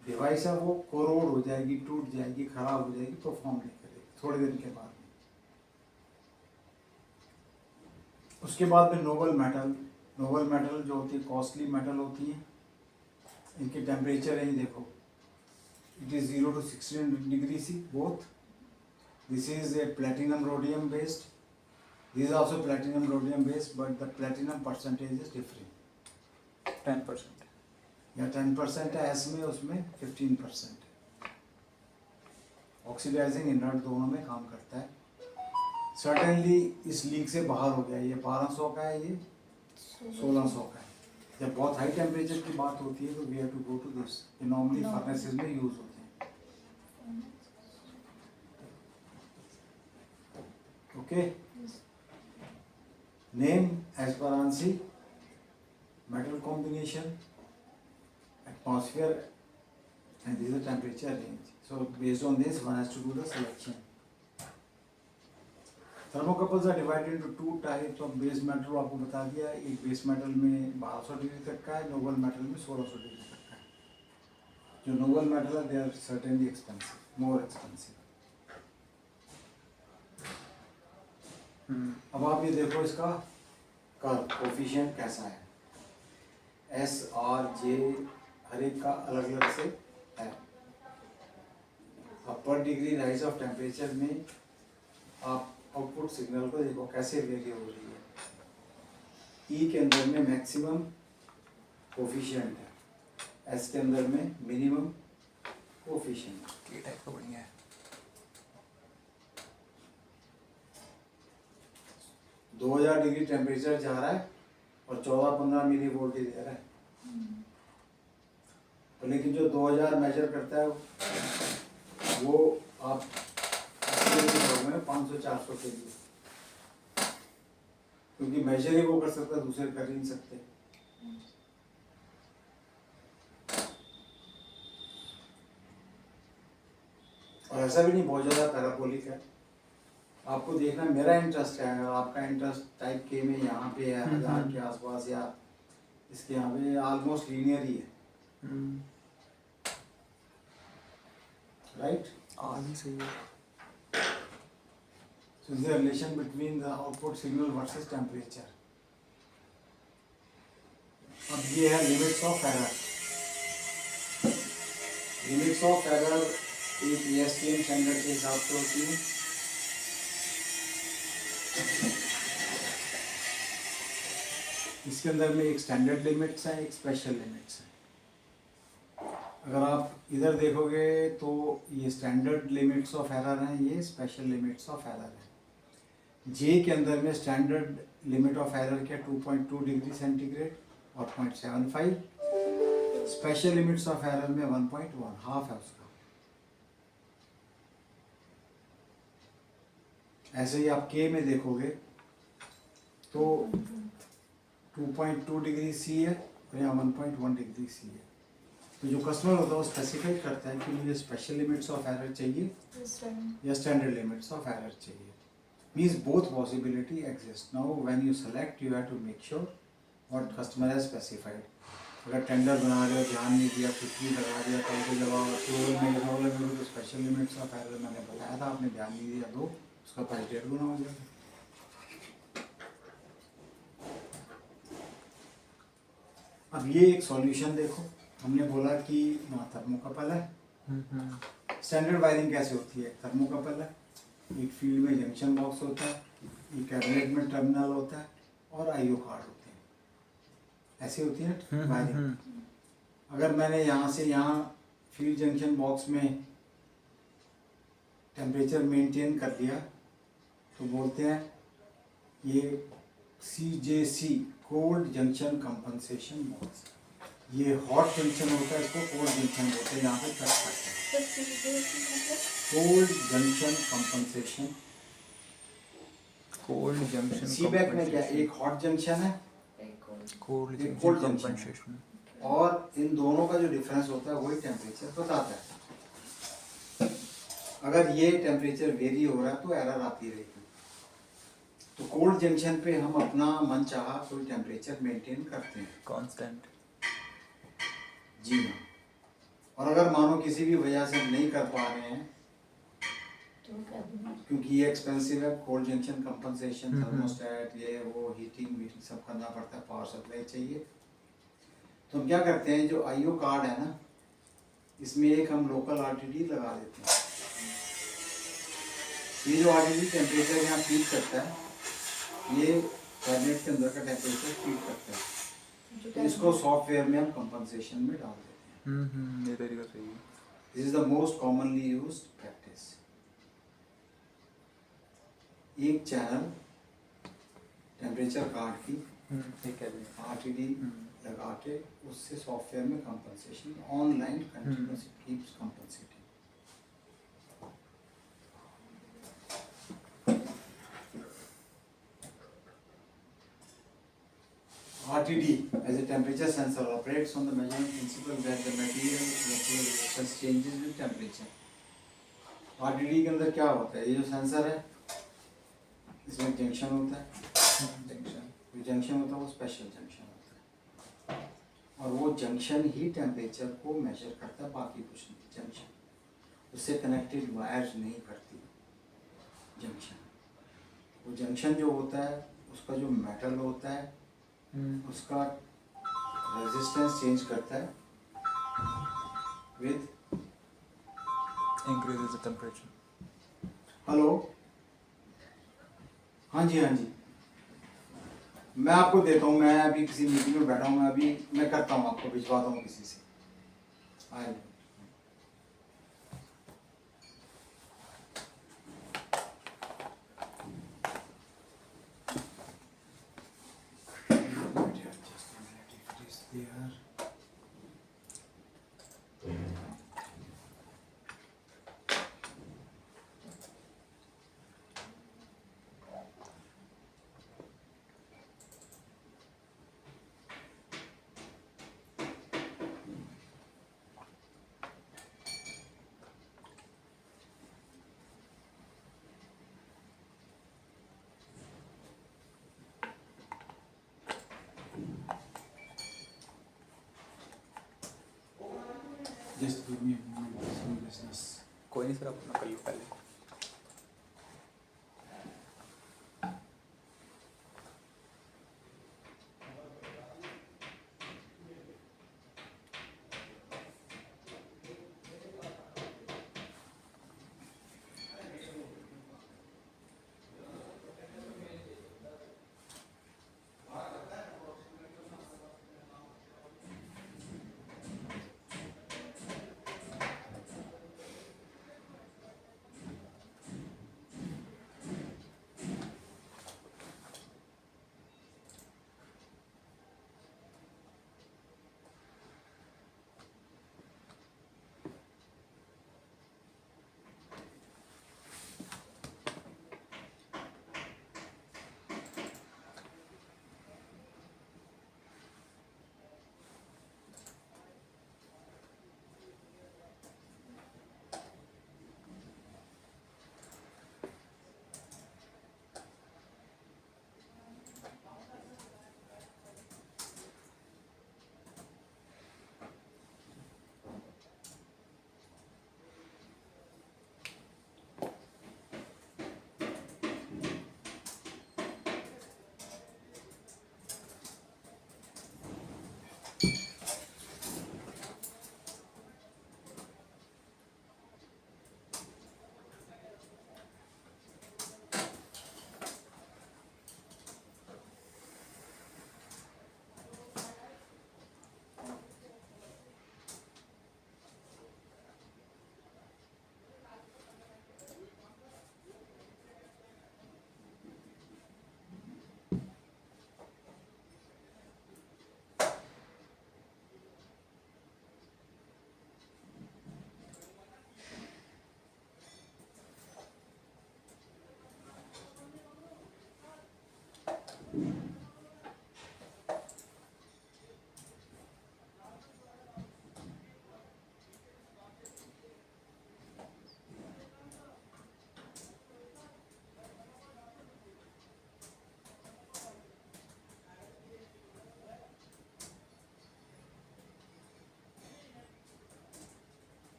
डिवाइस है वो कोरोड हो जाएगी, टूट जाएगी, खराब हो जाएगी, परफॉर्म नहीं करेगी थोड़े दिन के बाद में। उसके बाद में नोबल मेटल जो होती है कॉस्टली मेटल होती हैं, इनके टेम्परेचर है देखो, it is 0 to 16 degree C both. This is a platinum rhodium based, this is also platinum rhodium based, but the platinum percentage is different. 10%। या 10% है एस में, उसमें 15% है। ऑक्सीडाइजिंग इनर्ट दोनों में काम करता है। सर्टेनली इस लीग से बाहर हो गया, ये 1200 का है, ये 1600 का है। जब बहुत हाई टेम्परेचर की बात होती है तो we have to go to this, ये नॉर्मली फर्नेसेस में यूज होते हैं। Okay, name as per ANSI, metal combination, atmosphere, and this is the temperature range. So based on this one has to do the selection. Thermocouples are divided into two types of base metal, आपको बता दिया। एक base metal में 1200 degree तक का है, Nobel metal में 1600 degree तक का है। जो नोबल मेटल है they are certainly expensive, more expensive. अब आप ये देखो इसका कर्व कोफिशिएंट कैसा है, एस आर जे हर एक का अलग अलग से है। अब पर डिग्री राइज ऑफ टेम्परेचर में आप आउटपुट सिग्नल को देखो कैसे वेरी हो रही है। ई के अंदर में मैक्सिमम कोफिशिएंट है, एस के अंदर में मिनिमम कोफिशिएंट। ये टाइप का बढ़िया है। 2000 डिग्री टेम्परेचर जा रहा है और 14-15 मिली वोल्टेज दे रहा है। तो लेकिन जो 2000 मेजर करता है वो आप 500-400 के लिए, क्योंकि मेजर ही वो कर सकता है, दूसरे कर ही नहीं सकते। और ऐसा भी नहीं बहुत ज़्यादा पैराबोलिक है। आपको देखना मेरा इंटरेस्ट है, अगर आपका इंटरेस्ट टाइप के में यहाँ पे है 1000 के आसपास या इसके यहाँ पे ऑलमोस्ट लीनियर ही है, राइट? आगे सही है। So the relation between the output signal versus temperature. अब ये है limits of error. Limits of error एक ASTM स्टैंडर्ड के हिसाब से होती है। इसके अंदर में एक स्टैंडर्ड लिमिट्स है, एक स्पेशल लिमिट्स है। अगर आप इधर देखोगे तो ये स्टैंडर्ड लिमिट्स ऑफ एरर हैं, ये स्पेशल लिमिट्स ऑफ एरर है। जे के अंदर में स्टैंडर्ड लिमिट ऑफ एरर क्या 2.2 डिग्री सेंटीग्रेड और 0.75, स्पेशल लिमिट्स ऑफ एरर में 1.1, हाफ है उसका। ऐसे ही आप के में देखोगे तो 2.2 डिग्री सी है और यहाँ 1.1 डिग्री सी है। तो जो कस्टमर होता है वो स्पेसिफाई करता है कि मुझे स्पेशल लिमिट्स ऑफ एरर चाहिए या स्टैंडर्ड लिमिट्स ऑफ एरर चाहिए। Means both possibility exist. Now when you select you have to make sure what customer has specified. अगर टेंडर बना रहे हो, ध्यान नहीं दिया, कुछ भी लगा दिया, कल को जब अप्रूवल में लिखा होगा तो स्पेशल लिमिट्स ऑफ एरर मैंने बताया था, आपने ध्यान नहीं दिया तो उसका प्राइस 1.5 गुना हो जाएगा। अब ये एक सॉल्यूशन देखो, हमने बोला कि वहाँ थर्मोकपल है। स्टैंडर्ड वायरिंग कैसे होती है? थर्मोकपल है, एक फील्ड में जंक्शन बॉक्स होता है, एक कैबिनेट में टर्मिनल होता है और आईओ कार्ड होते हैं। ऐसे होती है ना वायरिंग। अगर मैंने यहाँ से यहाँ फील्ड जंक्शन बॉक्स में टेम्परेचर मेंटेन कर दिया तो बोलते हैं ये CJC cold junction compensation box. ये हॉट जंक्शन होता है, इसको कोल्ड जंक्शन बोलते हैं। यहाँ पे टच करते हैं cold junction compensation. Cold junction सीबैक में क्या, एक हॉट जंक्शन है, कोल्ड एक कोल्ड जंक्शन जंक्शन कंपनसेशन, और इन दोनों का जो डिफरेंस होता है वही टेम्परेचर बताता है। अगर ये टेम्परेचर वेरी हो रहा है तो एरर आती रहेगी। तो कोल्ड जंक्शन पे हम अपना मन चाहा कोई टेम्परेचर मेंटेन करते हैं। कांस्टेंट। जी हाँ। और अगर मानो किसी भी वजह से हम नहीं कर पा रहे हैं तो क्या बोलूं? क्योंकि ये एक्सपेंसिव है, कोल्ड जंक्शन कंपनसेशन, हम्म। थर्मोस्टेट, ये वो हीटिंग वीटिंग सब करना पड़ता है, पावर सप्लाई चाहिए। तो हम क्या करते हैं, जो आईओ कार्ड है ना, इसमें एक हम लोकल आरटीडी लगा देते हैं। ये जो आरटीडी टेम्परेचर यहाँ फीड करता है, ये कैबिनेट के अंदर का टेम्परेचर फीड करता है। तो इसको सॉफ्टवेयर में हम कंपनसेशन में डाल देते हैं। ये तरीका सही है। This is the most commonly used practice. एक चैनल टेम्परेचर कार्ड की ठीक है जी। आरटीडी लगा के उससे सॉफ्टवेयर में compensation online continuous keeps compensating. RTD as a temperature sensor operates on the measurement principle that the material reactions changes with temperature. RTD के अंदर क्या होता है, ये जो सेंसर है इसमें जंक्शन होता है, जो जंक्शन होता है वो स्पेशल जंक्शन होता है, और वो जंक्शन ही टेम्परेचर को मेजर करता है, बाकी कुछ नहीं। जंक्शन उससे कनेक्टेड वायर्स नहीं करती जंक्शन। वो जंक्शन जो होता है उसका जो मेटल होता है उसका रेजिस्टेंस चेंज करता है with increases the temperature. Hello, हाँ जी हाँ जी, मैं आपको देता हूँ, मैं अभी किसी मीटिंग में बैठा हूँ, मैं करता हूँ, आपको भिजवाता हूँ किसी से। आए Just give me a moment, some business. कोई नहीं सर, अपना कर लो पहले।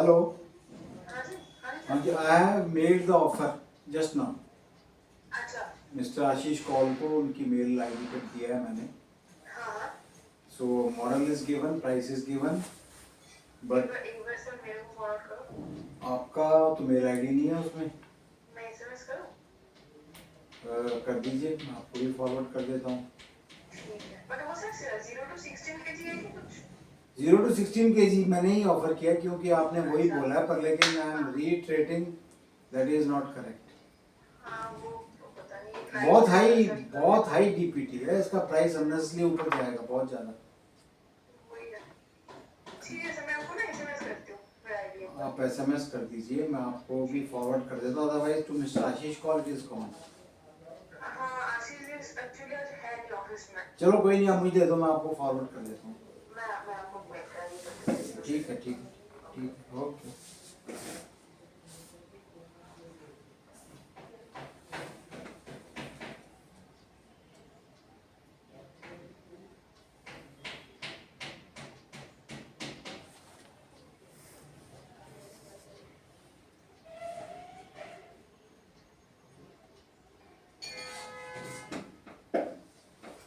हेलो, हाँ जी, I have made the offer just now. Mister Ashish Kaul को उनकी मेल आईडी पर दिया है मैंने। So model is given, price is given, but आपका तो मेल आईडी नहीं है उसमें। कर दीजिए, मैं आपको भी फॉरवर्ड कर देता हूँ। 0 to 16 kg मैंने ही ऑफर किया क्योंकि आपने वही बोला है, पर लेकिन I am retreating that is not correct. बहुत हाई डीपीटी है, इसका प्राइस अननेसेसरली ऊपर जाएगा बहुत ज्यादा। आप एसएमएस कर दीजिए, मैं आपको भी फॉरवर्ड कर देता हूँ। Otherwise to mister Ashish call, it is con. चलो कोई नहीं, आप मुझे दे दो, मैं आपको फॉरवर्ड कर देता हूँ। ठीक है, ठीक है, ठीक है, ओके।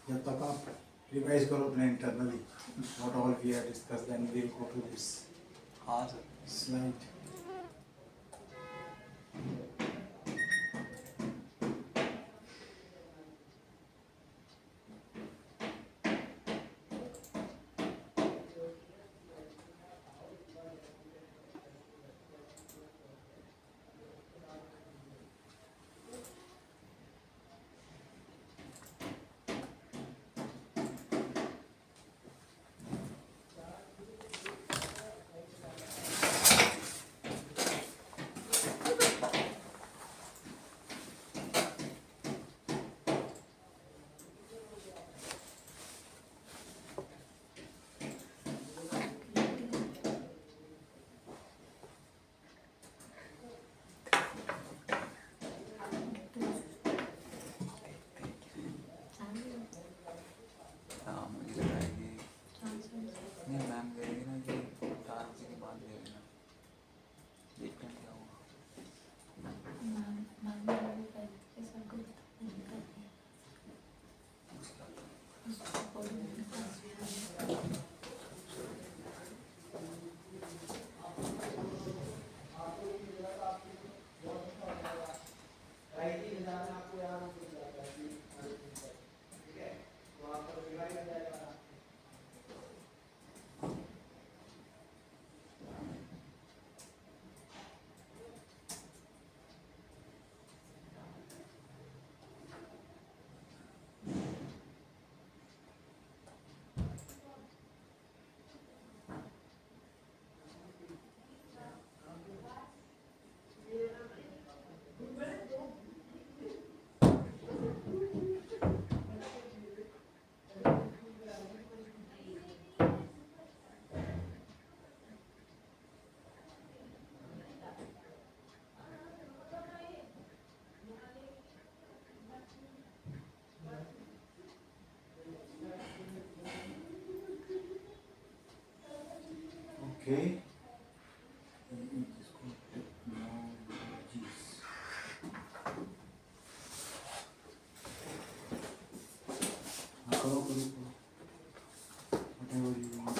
जब तक आप रिवाइज करो अपने internally what all we have discussed, then we will go to this हाँ सर। स्लाइड। हाँ मुझे लग रहा है कि नहीं, मैम कह रही है ना कि 4 बजे के बाद ले लेना, देखते हैं क्या होगा। Okay. Whatever you want.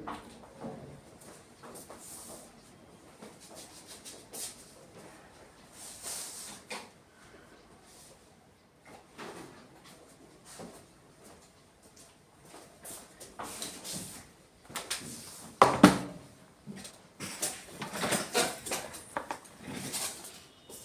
है